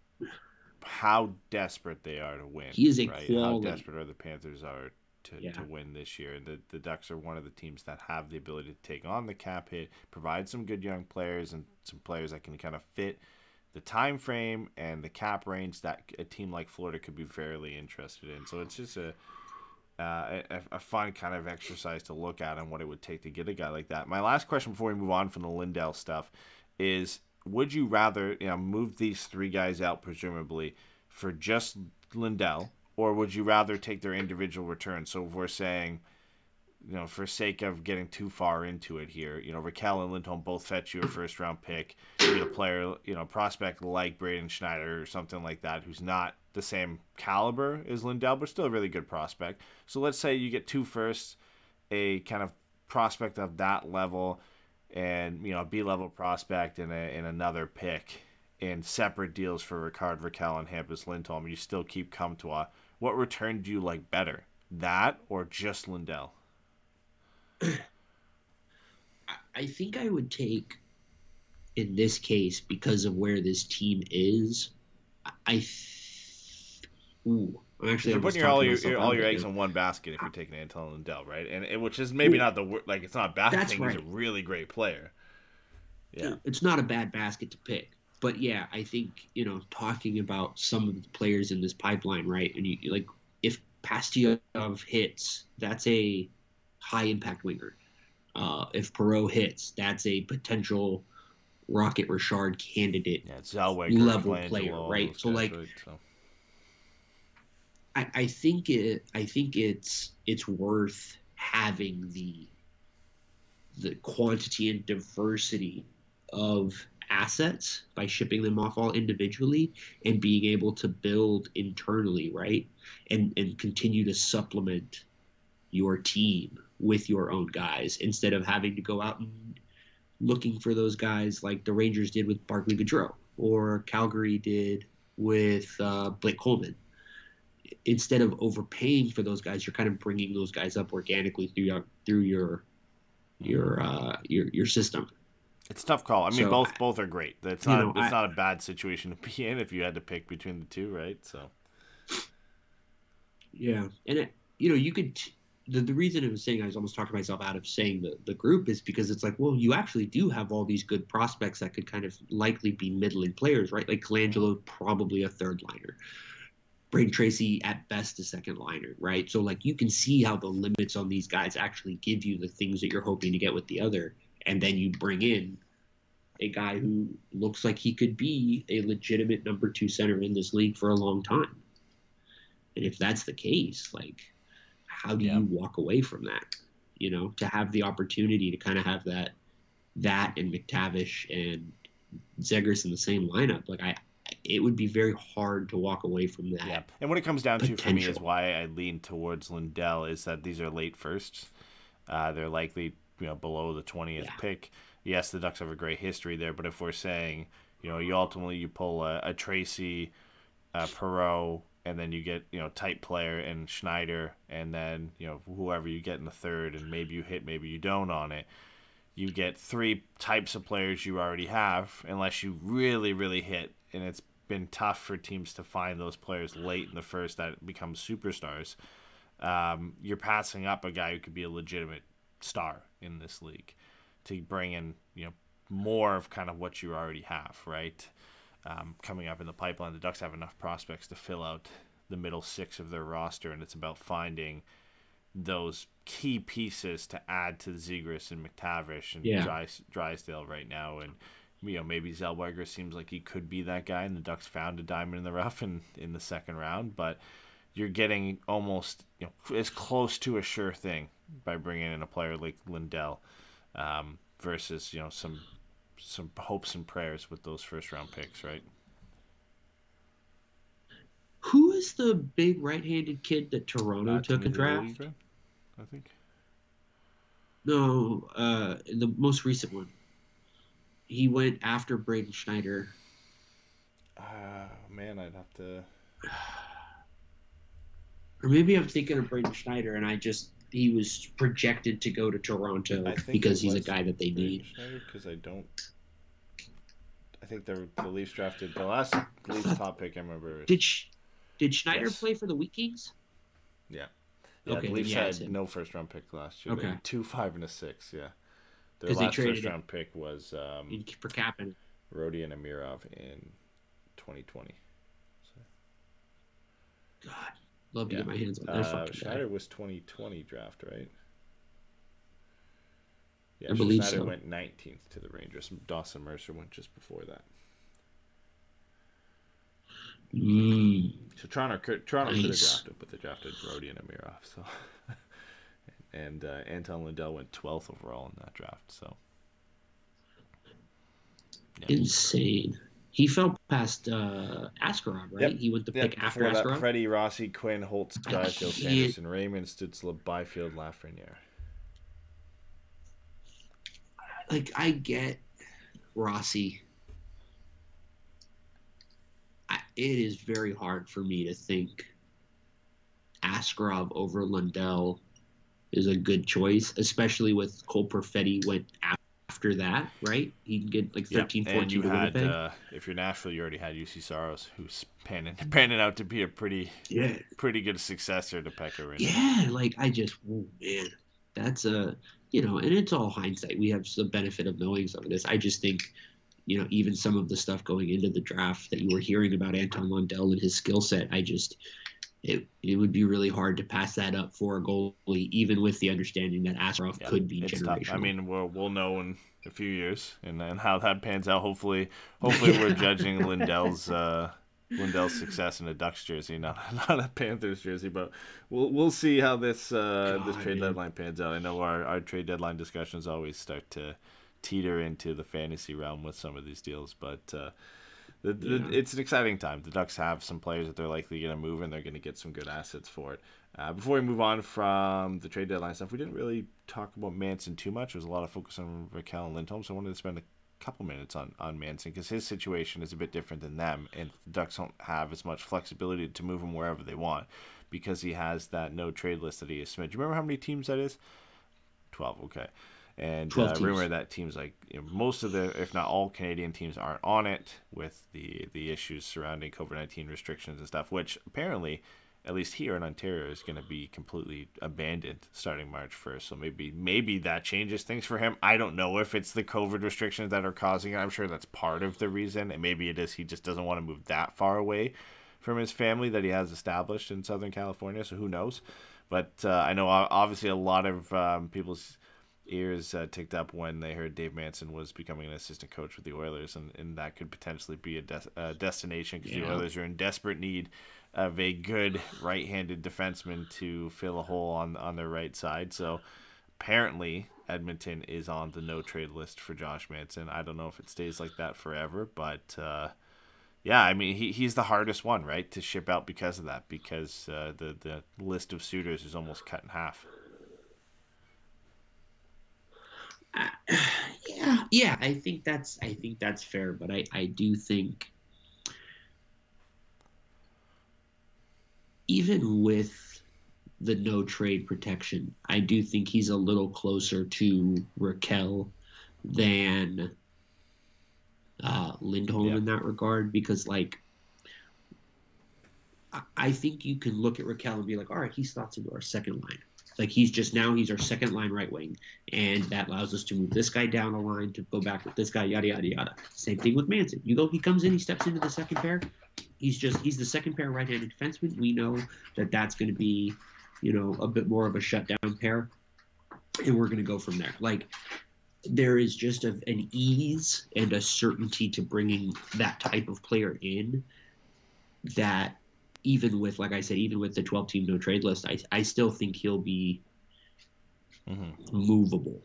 how desperate they are to win. He is a right? quality. How desperate are the Panthers are to win this year. And the Ducks are one of the teams that have the ability to take on the cap hit, provide some good young players and some players that can kind of fit the time frame and the cap range that a team like Florida could be fairly interested in. So it's just a fun kind of exercise to look at on what it would take to get a guy like that. My last question before we move on from the Lindell stuff is, would you rather move these three guys out presumably for just Lindell, or would you rather take their individual returns? So if we're saying, for sake of getting too far into it here, Rakell and Lindholm both fetch you a first-round pick. You get a player, prospect like Braden Schneider or something like that, who's not the same caliber as Lindell, but still a really good prospect. So let's say you get 2 firsts, a kind of prospect of that level, and a B-level prospect and another pick in separate deals for Ricard, Rakell, and Hampus Lindholm. You still keep Comtois. What return do you like better, that or just Lindell? I think I would take, in this case, because of where this team is, I'm actually you're putting all your eggs in one basket if you're taking Anton Lindell, right? And which is maybe not it's not a bad thing. Right. He's a really great player. Yeah, it's not a bad basket to pick. But yeah, I think talking about some of the players in this pipeline, right? And you like, if Pastujov hits, that's a high impact winger. If Perreault hits, that's a potential Rocket Richard candidate level player, right? So like, I think it's worth having the quantity and diversity of assets by shipping them off all individually and being able to build internally, right? And continue to supplement your team with your own guys instead of having to go out and looking for those guys like the Rangers did with Barclay Goodrow or Calgary did with Blake Coleman. Instead of overpaying for those guys, you're kind of bringing those guys up organically through your system. It's a tough call. I mean, both are great. It's not a bad situation to be in if you had to pick between the two, right? So, yeah, and you could. The reason I was saying I was almost talking myself out of saying the group is because it's like, well, you actually do have all these good prospects that could kind of likely be middling players, right? Like Colangelo, probably a third liner. Braden Tracy, at best, a second liner, right? So like you can see how the limits on these guys actually give you the things that you're hoping to get with the other. And then you bring in a guy who looks like he could be a legitimate number 2 center in this league for a long time. And if that's the case, like, how do you walk away from that? To have the opportunity to kind of have that and McTavish and Zegras in the same lineup. Like, it would be very hard to walk away from that. Yeah. And what it comes down to for me is why I lean towards Lindell is that these are late firsts. They're likely below the 20th pick. Yes, the Ducks have a great history there, but if we're saying, you ultimately pull a Tracy, Perreault, and then you get, type player and Schneider, and then, whoever you get in the third, and maybe you hit, maybe you don't on it. You get 3 types of players you already have, unless you really, really hit, and it's been tough for teams to find those players late in the first that become superstars. You're passing up a guy who could be a legitimate star in this league to bring in, more of kind of what you already have, right? Coming up in the pipeline, the Ducks have enough prospects to fill out the middle 6 of their roster, and it's about finding those key pieces to add to Zegras and McTavish and Drysdale right now. And maybe Zellweger seems like he could be that guy, and the Ducks found a diamond in the rough in the second round, but you're getting almost as close to a sure thing by bringing in a player like Lindell versus some hopes and prayers with those first round picks, right? Who is the big right-handed kid that Toronto took a draft? I think. No, the most recent one. He went after Braden Schneider. Man, I'd have to. Or maybe I'm thinking of Braden Schneider, and he was projected to go to Toronto because he's a guy that they need. Because I think the Leafs drafted the last Leafs top pick. I remember. Did Schneider play for the Wheat-Kings? Yeah. Okay, the Leafs had no first round pick last year. Okay. 2, 5, and a 6. Yeah. Their Because they last traded first round pick was for Kapanen. Rodi and Amirov in 2020. God, love to get my hands on that fucking Schneider guy. was 2020 draft, right? Yeah, I believe Schneider so. went 19th to the Rangers. Dawson Mercer went just before that. So Toronto could have drafted, but they drafted Rodi and Amirov. So, and Anton Lindell went 12th overall in that draft. So, yeah. Insane. He fell past Askarov, right? Yep. He went to pick after Before that, Askarov. Freddie, Rossi, Quinn, Holtz, Drysdale, can't- Sanderson, Raymond, Stützle, Byfield, Lafreniere. Like, I get Rossi. It is very hard for me to think Askarov over Lundell is a good choice, especially with Cole Perfetti went after that, right? He can get like 13, 14 and you to had, Winnipeg. if you're Nashville, you already had UC Saros, who's panning out to be a pretty good successor to Pekka Rinne. Yeah, like oh man, that's and it's all hindsight. We have the benefit of knowing some of this. I just think, even some of the stuff going into the draft that you were hearing about Anton Lundell and his skill set, it would be really hard to pass that up for a goalie, even with the understanding that Askarov could be generational. Tough. I mean, we'll know in a few years and how that pans out. Hopefully we're judging Lindell's success in a Ducks jersey, not a Panthers jersey. But we'll see how this trade deadline pans out. I know our trade deadline discussions always start to teeter into the fantasy realm with some of these deals, but it's an exciting time. The Ducks have some players that they're likely going to move, and they're going to get some good assets for it. Before we move on from the trade deadline stuff, we didn't really talk about Manson too much. There was a lot of focus on Rakell and Lindholm, so I wanted to spend a couple minutes on Manson because his situation is a bit different than them, and the Ducks don't have as much flexibility to move him wherever they want because he has that no trade list that he has submitted. Do you remember how many teams that is? 12, okay. And rumor that teams like most of the, if not all, Canadian teams aren't on it with the issues surrounding COVID-19 restrictions and stuff, which apparently, at least here in Ontario, is going to be completely abandoned starting March 1st. So maybe that changes things for him. I don't know if it's the COVID restrictions that are causing it. I'm sure that's part of the reason, and maybe it is he just doesn't want to move that far away from his family that he has established in Southern California. So who knows? But I know obviously a lot of people's ears ticked up when they heard Dave Manson was becoming an assistant coach with the Oilers, and that could potentially be a destination because the Oilers are in desperate need of a good right-handed defenseman to fill a hole on their right side. So apparently Edmonton is on the no-trade list for Josh Manson. I don't know if it stays like that forever, but I mean, he's the hardest one, right, to ship out because of that, because the list of suitors is almost cut in half. Yeah, I think that's fair, but I do think even with the no trade protection, I do think he's a little closer to Rakell than Lindholm in that regard, because like I think you can look at Rakell and be like, all right, he slots into our second line. Like he's our second line right wing, and that allows us to move this guy down the line to go back with this guy, yada yada yada. Same thing with Manson. He comes in, he steps into the second pair. He's the second pair right-handed defenseman. We know that that's going to be, a bit more of a shutdown pair, and we're going to go from there. Like there is just an ease and a certainty to bringing that type of player in that. Even with, like I said, even with the 12-team no-trade list, I still think he'll be movable.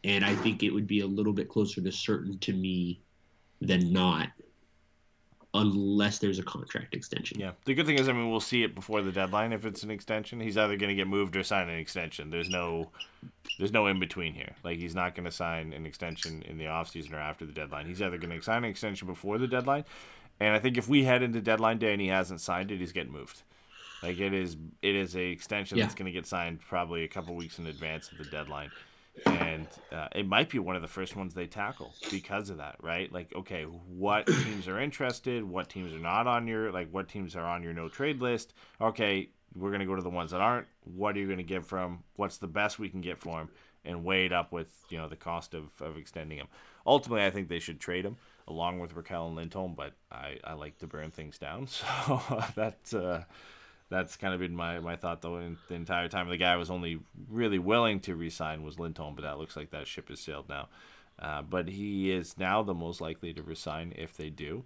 And I think it would be a little bit closer to certain to me than not, unless there's a contract extension. Yeah. The good thing is, we'll see it before the deadline if it's an extension. He's either going to get moved or sign an extension. There's no in-between here. Like, he's not going to sign an extension in the offseason or after the deadline. He's either going to sign an extension before the deadline. And I think if we head into deadline day and he hasn't signed it, he's getting moved. Like it is a extension that's going to get signed probably a couple weeks in advance of the deadline, and it might be one of the first ones they tackle because of that, right? Like, okay, what teams are interested? What teams are not on what teams are on your no trade list? Okay, we're going to go to the ones that aren't. What are you going to give from? What's the best we can get for him? And weigh it up with the cost of extending him. Ultimately, I think they should trade him along with Rakell and Lindholm, but I like to burn things down. So that's kind of been my thought, though, in the entire time. The guy I was only really willing to re-sign was Lindholm, but that looks like that ship has sailed now. But he is now the most likely to resign if they do.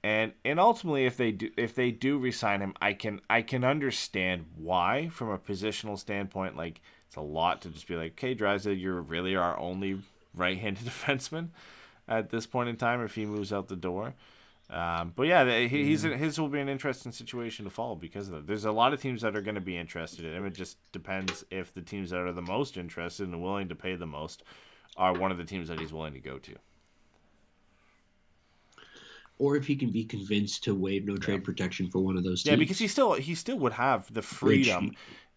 And ultimately, if they do re-sign him, I can understand why from a positional standpoint. Like, it's a lot to just be like, okay, Drysdale, you're really our only right-handed defenseman at this point in time if he moves out the door. But yeah, his will be an interesting situation to follow because of that. There's a lot of teams that are going to be interested in him. It just depends if the teams that are the most interested and willing to pay the most are one of the teams that he's willing to go to. Or if he can be convinced to waive no trade protection for one of those teams. Yeah, because he still would have the freedom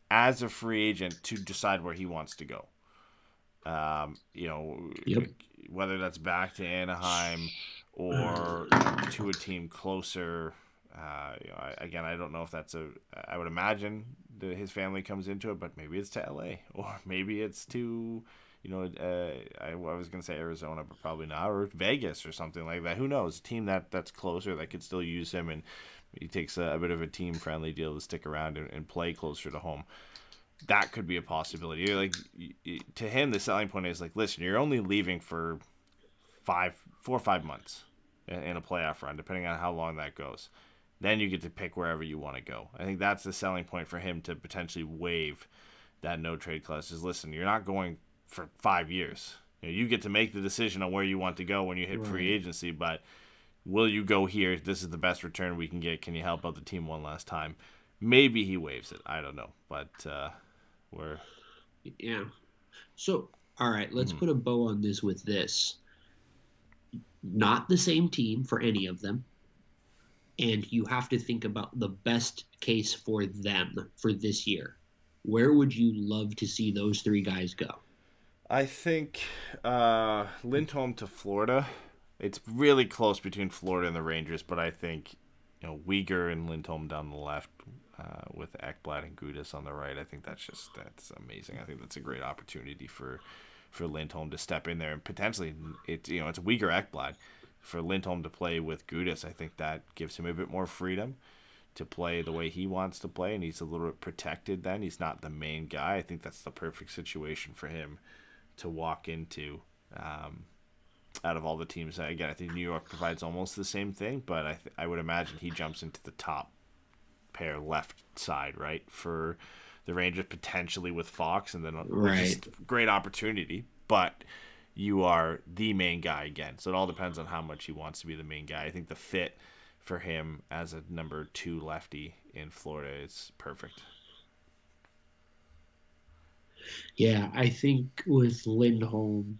as a free agent to decide where he wants to go. Whether that's back to Anaheim or to a team closer. Again, I don't know if that's I would imagine that his family comes into it, but maybe it's to LA or maybe it's to, I was going to say Arizona, but probably not, or Vegas or something like that. Who knows? A team that's closer that could still use him, and he takes a bit of a team-friendly deal to stick around and play closer to home. That could be a possibility. Like, to him, the selling point is like, listen, you're only leaving for 4 or 5 months in a playoff run, depending on how long that goes. Then you get to pick wherever you want to go. I think that's the selling point for him to potentially waive that no trade clause. Is listen, you're not going for 5 years. You get to make the decision on where you want to go when you hit free agency, but will you go here? This is the best return we can get. Can you help out the team one last time? Maybe he waives it. I don't know, but we're So, all right, let's put a bow on this with this. Not the same team for any of them, and you have to think about the best case for them for this year. Where would you love to see those 3 guys go? I think Lindholm to Florida. It's really close between Florida and the Rangers, but I think Weegar and Lindholm down the left with Ekblad and Gudas on the right. I think that's amazing. I think that's a great opportunity for Lindholm to step in there and potentially it's Weegar Ekblad. For Lindholm to play with Gudas, I think that gives him a bit more freedom to play the way he wants to play, and he's a little bit protected then. He's not the main guy. I think that's the perfect situation for him to walk into out of all the teams. Again, I think New York provides almost the same thing, but I would imagine he jumps into the top pair left side, right, for the Rangers, potentially with Fox, and then just great opportunity, but you are the main guy again. So it all depends on how much he wants to be the main guy. I think the fit for him as a number 2 lefty in Florida is perfect. Yeah, I think with Lindholm,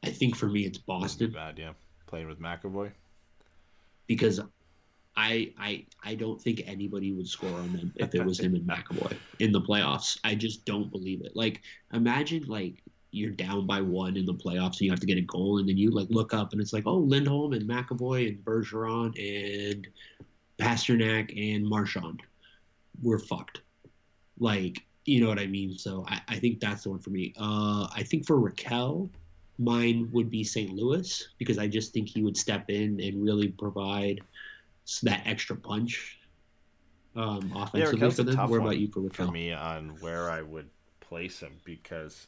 I think for me it's That'd be Boston bad, yeah. Playing with McAvoy. because I don't think anybody would score on them if it was him and McAvoy in the playoffs. I just don't believe it. Like, imagine like you're down by 1 in the playoffs and you have to get a goal, and then you like look up and it's like, oh, Lindholm and McAvoy and Bergeron and Pasternak and Marchand. We're fucked. Like, you know what I mean? So I think that's the one for me. I think for Rakell, mine would be St. Louis because I just think he would step in and really provide that extra punch offensively Rakell's for a them. tough Where one about you for Rakell? for me on where I would place him because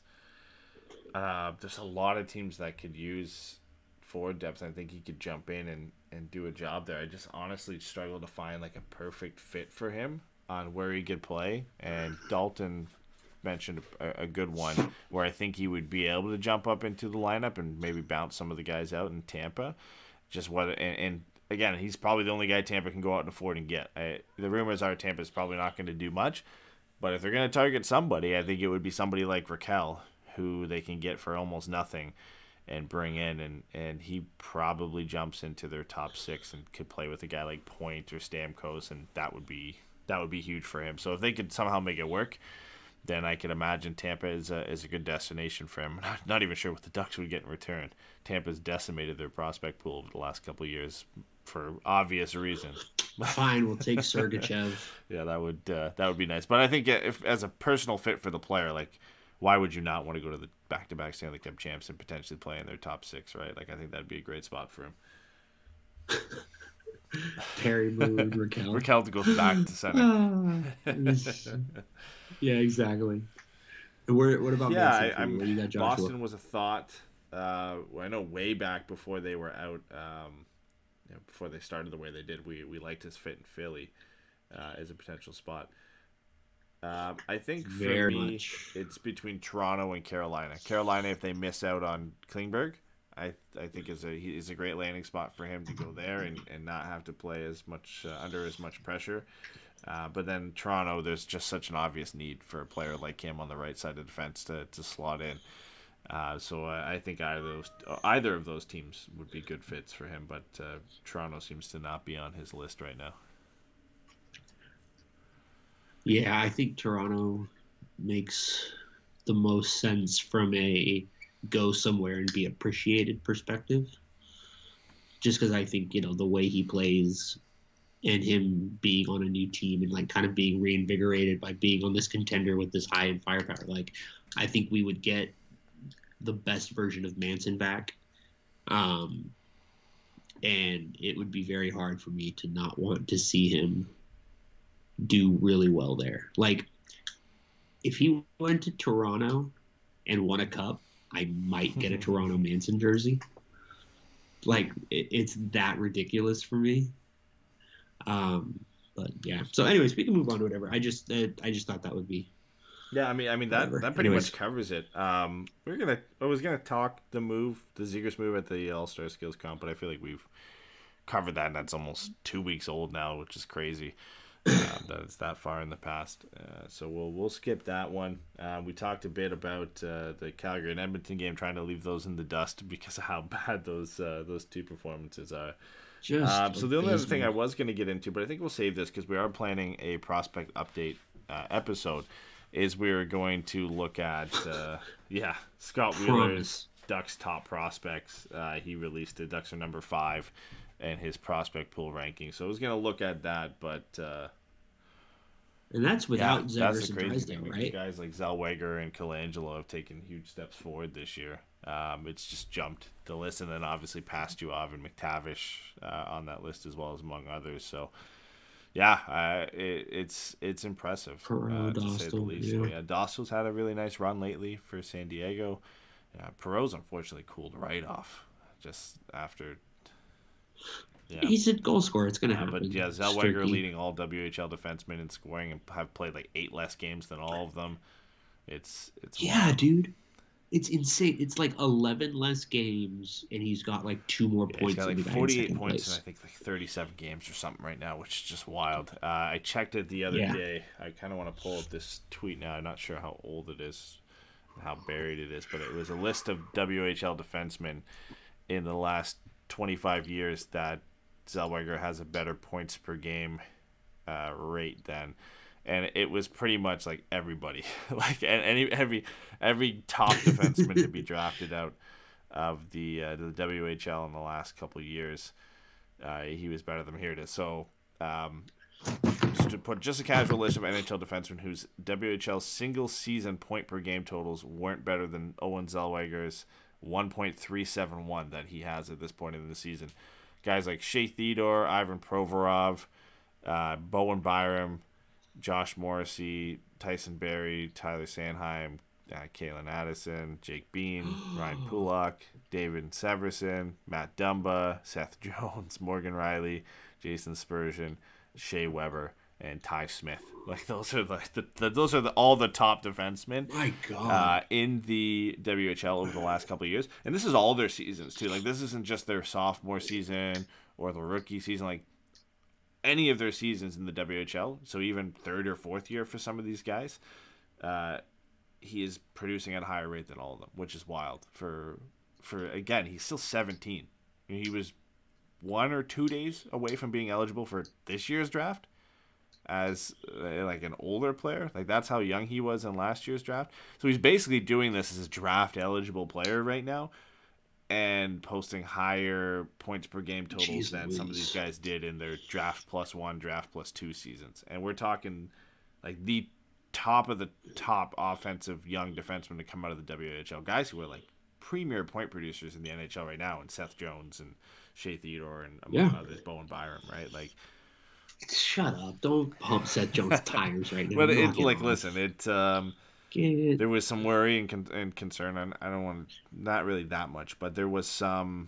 there's a lot of teams that could use forward depth. I think he could jump in and do a job there. I just honestly struggle to find like a perfect fit for him on where he could play. And Dalton mentioned a good one where I think he would be able to jump up into the lineup and maybe bounce some of the guys out in Tampa. Just whether and again, he's probably the only guy Tampa can go out and afford and get. The rumors are Tampa's probably not going to do much, but if they're going to target somebody, I think it would be somebody like Rakell, who they can get for almost nothing and bring in, and he probably jumps into their top 6 and could play with a guy like Point or Stamkos, and that would be huge for him. So if they could somehow make it work, then I can imagine Tampa is a good destination for him. Not even sure what the Ducks would get in return. Tampa's decimated their prospect pool over the last couple of years for obvious reasons. Fine, we'll take Sergachev. Yeah, that would be nice. But I think if as a personal fit for the player, like, why would you not want to go to the back-to-back Stanley Cup champs and potentially play in their top 6, right? Like, I think that'd be a great spot for him. Terry Brewer, Rakell. Rakell goes back to center. Yeah, exactly. And what about Manson? Where you got Joshua? Boston was a thought. I know way back before they were out, before they started the way they did, we liked his fit in Philly as a potential spot. I think for me, it's between Toronto and Carolina. Carolina, if they miss out on Klingberg, I think is a great landing spot for him to go there and not have to play as much under as much pressure. But then Toronto, there's just such an obvious need for a player like him on the right side of the defense to slot in. So I think either of those teams would be good fits for him. But Toronto seems to not be on his list right now. Yeah, I think Toronto makes the most sense from a go somewhere and be appreciated perspective. Just because I think, the way he plays and him being on a new team and like kind of being reinvigorated by being on this contender with this high end firepower, like I think we would get the best version of Manson back. And it would be very hard for me to not want to see him do really well there. Like, if he went to Toronto and won a cup, I might get a Toronto Manson jersey. Like, it's that ridiculous for me. But yeah. So, anyways, we can move on to whatever. I just thought that would be. Yeah, I mean that pretty much covers it. I was gonna talk the Zegras move at the All-Star Skills Comp, but I feel like we've covered that, and that's almost 2 weeks old now, which is crazy. That it's that far in the past. So we'll skip that one. We talked a bit about the Calgary and Edmonton game, trying to leave those in the dust because of how bad those 2 performances are. So the only other thing I was going to get into, but I think we'll save this because we are planning a prospect update episode, is we're going to look at Scott Wheeler's Ducks top prospects. He released the Ducks are number 5 and his prospect pool ranking. So I was going to look at that, but and that's without Zegras and crazy Drysdale, thing. right? Guys like Zellweger and Colangelo have taken huge steps forward this year. It's just jumped the list, and then obviously Pastyov and McTavish on that list as well, as among others. So it's impressive to say the least. Yeah. Dostal's had a really nice run lately for San Diego. Perreault's unfortunately cooled right off just after. Yeah. He's a goal scorer. It's going to happen. But Zellweger leading all WHL defensemen in scoring and have played like 8 less games than all of them. It's wild. Dude. It's insane. It's like 11 less games, and he's got like 2 more points. He's got like like 48 points place. in I think like 37 games or something right now, which is just wild. I checked it the other day. I kind of want to pull up this tweet now. I'm not sure how old it is. how buried it is, but it was a list of WHL defensemen in the last 25 years that Zellweger has a better points per game rate than, and it was pretty much like everybody, like every top defenseman to be drafted out of the WHL in the last couple of years. He was better than here it is. So to put just a casual list of NHL defensemen whose WHL single season point per game totals weren't better than Owen Zellweger's 1.371 that he has at this point in the season. Guys like Shea Theodore, Ivan Provorov, Bowen Byram, Josh Morrissey, Tyson Barrie, Tyler Sanheim, Kalen Addison, Jake Bean, Ryan Pulak, David Severson, Matt Dumba, Seth Jones, Morgan Riley, Jason Spurgeon, Shea Weber, and Ty Smith. Like those are all the top defensemen. My God. In the WHL over the last couple of years, and this is all their seasons too. Like this isn't just their sophomore season or the rookie season. Like any of their seasons in the WHL. So even third or fourth year for some of these guys, he is producing at a higher rate than all of them, which is wild. For again, he's still 17. He was 1 or 2 days away from being eligible for this year's draft as like an older player. Like that's how young he was in last year's draft. So he's basically doing this as a draft eligible player right now and posting higher points per game totals than some of these guys did in their draft +1, draft +2 seasons. And we're talking like the top of the top offensive young defensemen to come out of the WHL. Guys who are like premier point producers in the NHL right now, and Seth Jones and Shea Theodore and among others, Bowen Byram, right? Like, shut up! Don't pump Seth Jones' tires right now. But there was some worry and concern, and I don't want not really that much, but there was some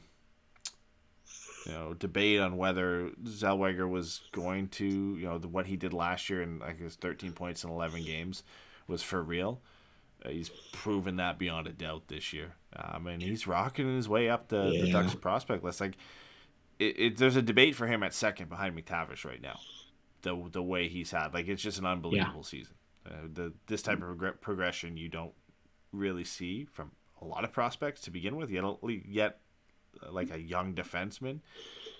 debate on whether Zellweger was going to what he did last year in like his 13 points in 11 games was for real. He's proven that beyond a doubt this year. And he's rocking his way up the Ducks prospect list. Like, there's a debate for him at second behind McTavish right now. The way he's had, like, it's just an unbelievable season. This type of progression you don't really see from a lot of prospects to begin with. Yet like a young defenseman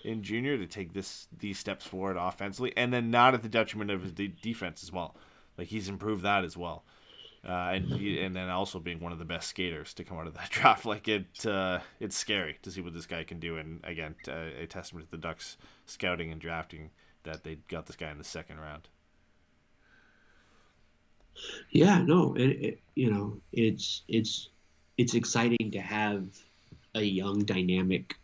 in junior to take these steps forward offensively, and then not at the detriment of his defense as well. Like he's improved that as well. And then also being one of the best skaters to come out of that draft. Like it's scary to see what this guy can do. And again, a testament to the Ducks scouting and drafting that they got this guy in the second round. Yeah, no, it's exciting to have a young, dynamic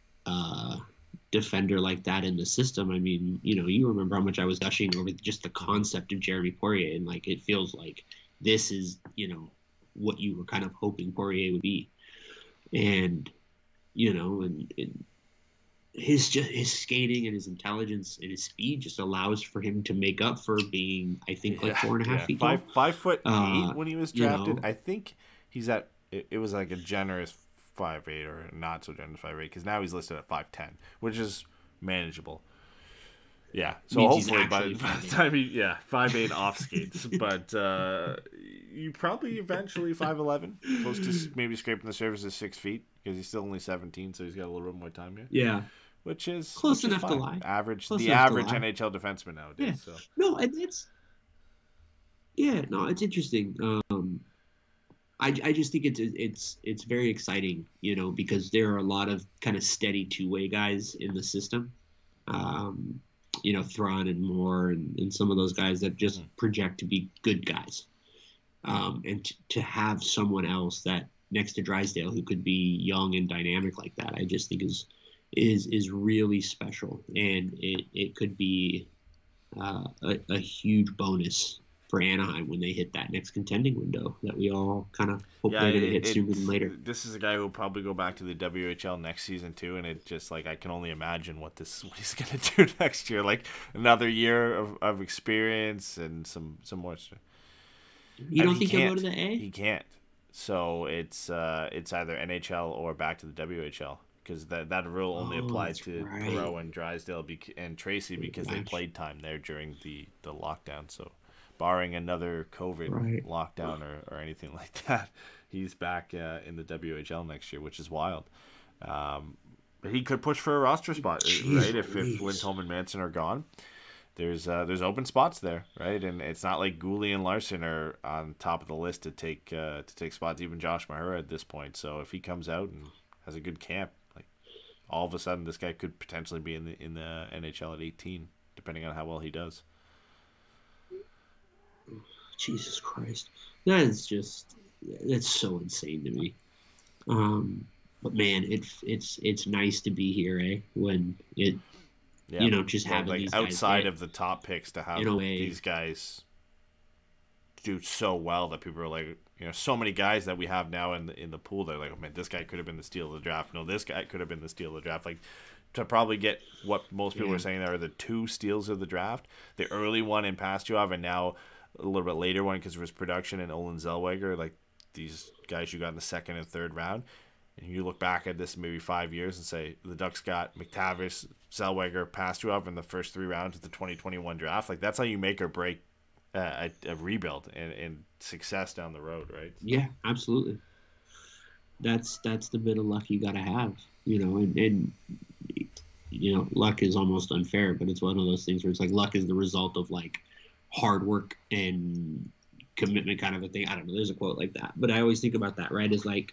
defender like that in the system. I mean, you remember how much I was gushing over just the concept of Jeremy Poirier, and like it feels like this is, what you were kind of hoping Poirier would be. And, and his skating and his intelligence and his speed just allows for him to make up for being, I think, like 4.5 feet tall. 5'8" when he was drafted. I think he's at, it was like a generous 5'8" or not so generous 5'8", because now he's listed at 5'10", which is manageable. Yeah, so hopefully by the time 5'8" off skates, but you probably eventually 5'11", close to maybe scraping the surface of 6 feet, because he's still only 17, so he's got a little bit more time here. Yeah, which is close enough to lie. Average NHL defenseman nowadays. Yeah. So no, and it's interesting. I just think it's very exciting, because there are a lot of kind of steady two-way guys in the system. Thrawn and Moore and some of those guys that just project to be good guys. And to have someone else that next to Drysdale who could be young and dynamic like that, I just think is really special. And it could be a huge bonus for Anaheim when they hit that next contending window that we all kind of hope they're going to hit sooner than later. This is a guy who will probably go back to the WHL next season too, and it just like I can only imagine what he's going to do next year. Like another year of experience and some more stuff. You don't think he'll go to the A? He can't. So it's either NHL or back to the WHL, because that rule only applied to Perreault and Drysdale and Tracy because they played time there during the lockdown. So barring another COVID lockdown or anything like that, he's back in the WHL next year, which is wild. He could push for a roster spot, right? If Lindholm and Manson are gone, there's open spots there, right? And it's not like Gooley and Larson are on top of the list to take spots. Even Josh Mahura at this point. So if he comes out and has a good camp, like all of a sudden this guy could potentially be in the NHL at 18, depending on how well he does. Jesus Christ, that's so insane to me. But man, it's nice to be here, eh? When it, just having like these outside guys of the top picks to have in a way, these guys do so well that people are like, so many guys that we have now in the pool. They're like, oh man, this guy could have been the steal of the draft. No, this guy could have been the steal of the draft. Like to probably get what most people are saying are the 2 steals of the draft, the early one in Pastujov, and now a little bit later one because of his production in Olin Zellweger, like these guys you got in the 2nd and 3rd round. And you look back at this maybe 5 years and say the Ducks got McTavish, Zellweger, Pastujov in the first 3 rounds of the 2021 draft. Like that's how you make or break a rebuild and success down the road, right? Yeah, absolutely. That's the bit of luck you got to have, and luck is almost unfair, but it's one of those things where it's like luck is the result of like hard work and commitment kind of a thing. I don't know. There's a quote like that, but I always think about that, right? Is like,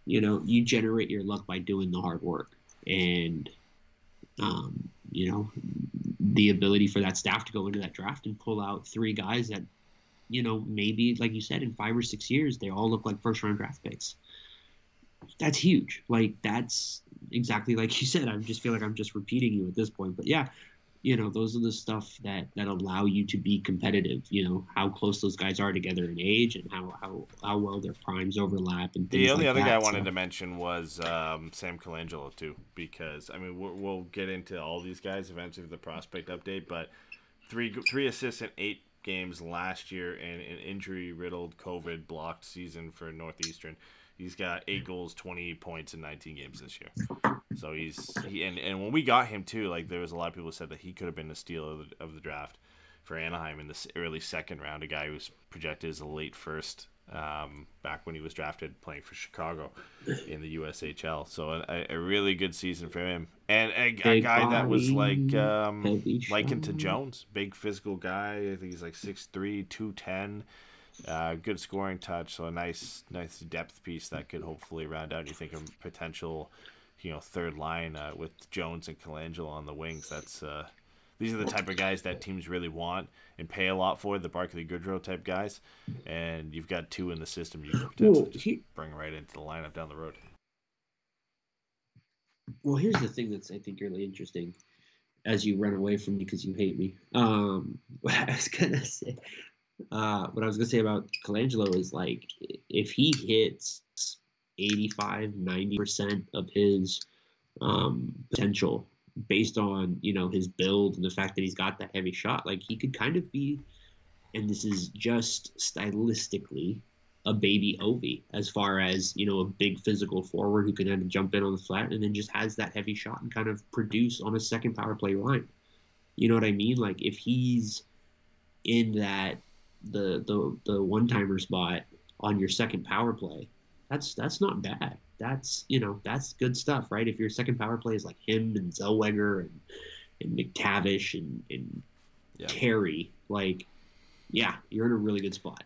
you generate your luck by doing the hard work, and the ability for that staff to go into that draft and pull out 3 guys that, maybe like you said, in 5 or 6 years they all look like first-round draft picks. That's huge. Like that's exactly like you said. I just feel like I'm just repeating you at this point, but yeah. Those are the stuff that allow you to be competitive. How close those guys are together in age and how well their primes overlap and things the only like other that. guy I wanted to mention was Sam Colangelo too, because I mean we'll get into all these guys eventually with the prospect update, but three assists in 8 games last year in an injury-riddled, COVID-blocked season for Northeastern. He's got 8 goals, 20 points in 19 games this year. So and when we got him too, like there was a lot of people who said that he could have been the steal of the draft for Anaheim in the early 2nd round. A guy who was projected as a late first back when he was drafted playing for Chicago in the USHL. So a really good season for him, and a guy that was like likened to Jones, big physical guy. I think he's like 6'3", 210. Good scoring touch, so a nice depth piece that could hopefully round out. You think of potential, 3rd line with Jones and Colangelo on the wings. That's these are the type of guys that teams really want and pay a lot for. The Barclay Goodrow type guys, and you've got 2 in the system. You can potentially just bring right into the lineup down the road. Well, here's the thing that's I think really interesting. As you run away from me because you hate me. What I was gonna say. What I was going to say about Colangelo is like if he hits 85-90% of his potential based on his build and the fact that he's got that heavy shot, like he could kind of be, and this is just stylistically, a baby Ovi as far as a big physical forward who can kind of jump in on the flat and then just has that heavy shot and kind of produce on a second power play line. You know what I mean? Like if he's in that the one-timer spot on your second power play, that's not bad. That's that's good stuff, right? If your second power play is like him and Zellweger and McTavish and Terry, like you're in a really good spot.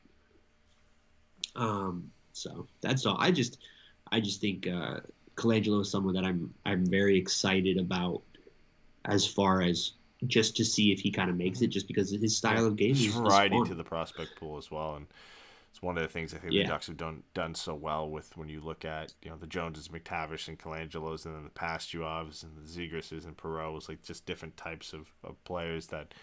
So that's all. I just think Colangelo is someone that I'm very excited about as far as just to see if he kind of makes it, just because of his style of game. There's variety to the prospect pool as well, and it's one of the things I think the Ducks have done so well with when you look at the Joneses, McTavish, and Colangelos, and then the Pastujovs and the Zegrases and Perreaults, like just different types of players that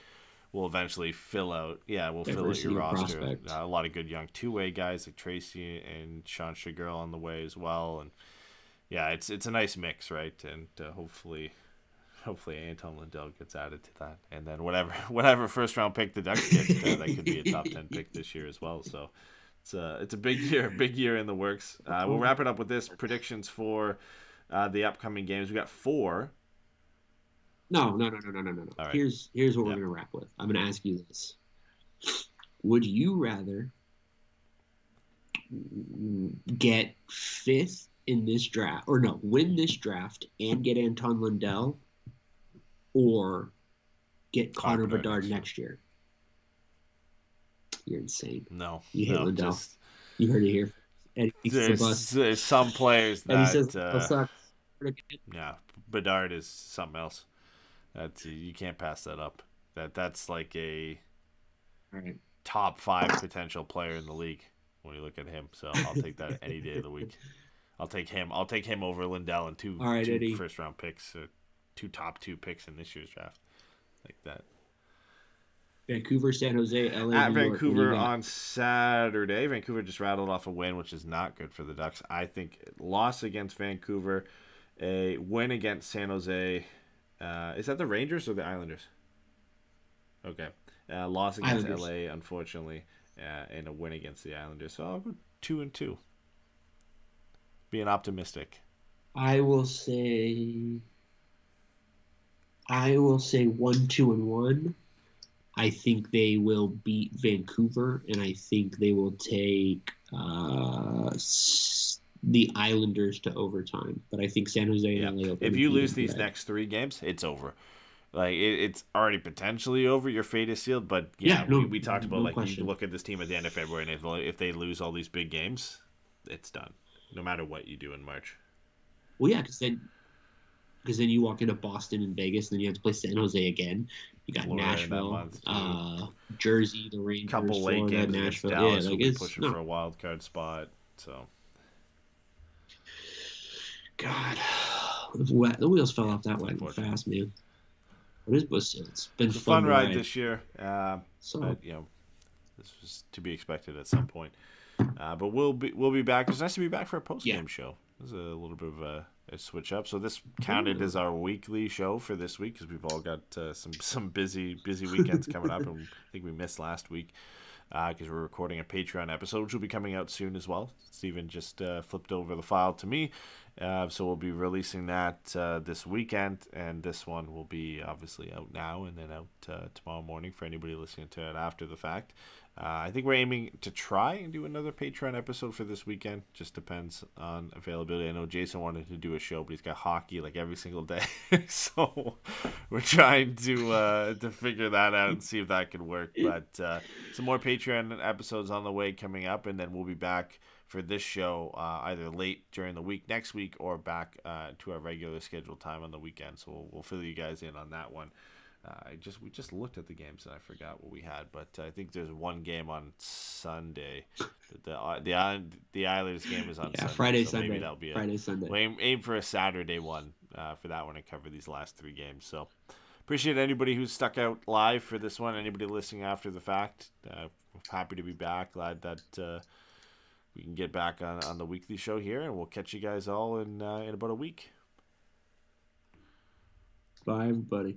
will eventually fill out. Yeah, will fill out your roster. A lot of good young 2-way guys like Tracy and Sean Shigirl on the way as well, and it's a nice mix, right? And hopefully Anton Lindell gets added to that, and then whatever first round pick the Ducks get, that could be a top 10 pick this year as well. So it's a big year in the works. We'll wrap it up with this predictions for the upcoming games. We got 4. No. All right. Here's what we're gonna wrap with. I'm gonna ask you this: would you rather get 5th in this draft, or no, win this draft and get Anton Lundell, or get Connor Bedard next year. You're insane. No, you hate Lundell. Just, you heard it here. There's some players that Eddie says sucks. Yeah, Bedard is something else. That's you can't pass that up. That's like a top 5 potential player in the league when you look at him. So I'll take that any day of the week. I'll take him over Lindell and two first round picks, 2 top 2 picks in this year's draft, like that. Vancouver, San Jose, LA, at Vancouver on Saturday. Vancouver just rattled off a win, which is not good for the Ducks. I think loss against Vancouver, a win against San Jose. Is that the Rangers or the Islanders? Okay. Loss against Islanders. LA, unfortunately, and a win against the Islanders. So I'll go 2-2. Being optimistic. I will say 1-2-1. I think they will beat Vancouver, and I think they will take the Islanders to overtime. But I think San Jose and LA will if you lose these next 3 games, it's over. Like it's already potentially over. Your fate is sealed. But we talked about you look at this team at the end of February, and if they lose all these big games, it's done. No matter what you do in March. Well, yeah, because then you walk into Boston and Vegas, and then you have to play San Jose again. You got Florida Nashville, Jersey, the Rangers, couple late Florida, games Nashville. Dallas will be it's pushing for a wild card spot. So, God, the wheels fell off that wagon fast, man. It's been a fun ride this year. But, this was to be expected at some point. But we'll be back. It's nice to be back for a post-game show. This is a little bit of a switch up. So this counted as our weekly show for this week because we've all got some busy weekends coming up, and I think we missed last week because we're recording a Patreon episode, which will be coming out soon as well. Steven just flipped over the file to me, so we'll be releasing that this weekend, and this one will be obviously out now and then out tomorrow morning for anybody listening to it after the fact. I think we're aiming to try and do another Patreon episode for this weekend. Just depends on availability. I know Jason wanted to do a show, but he's got hockey like every single day. So we're trying to figure that out and see if that could work. But some more Patreon episodes on the way coming up, and then we'll be back for this show either late during the week next week or back to our regular scheduled time on the weekend. So we'll fill you guys in on that one. We just looked at the games and I forgot what we had, but I think there's one game on Sunday. The Islanders game is on Sunday. Friday, so Sunday. Maybe that'll be Friday, Sunday. We'll aim for a Saturday one for that one and cover these last 3 games. So appreciate anybody who's stuck out live for this one. Anybody listening after the fact. Happy to be back. Glad that we can get back on the weekly show here, and we'll catch you guys all in about a week. Bye, everybody.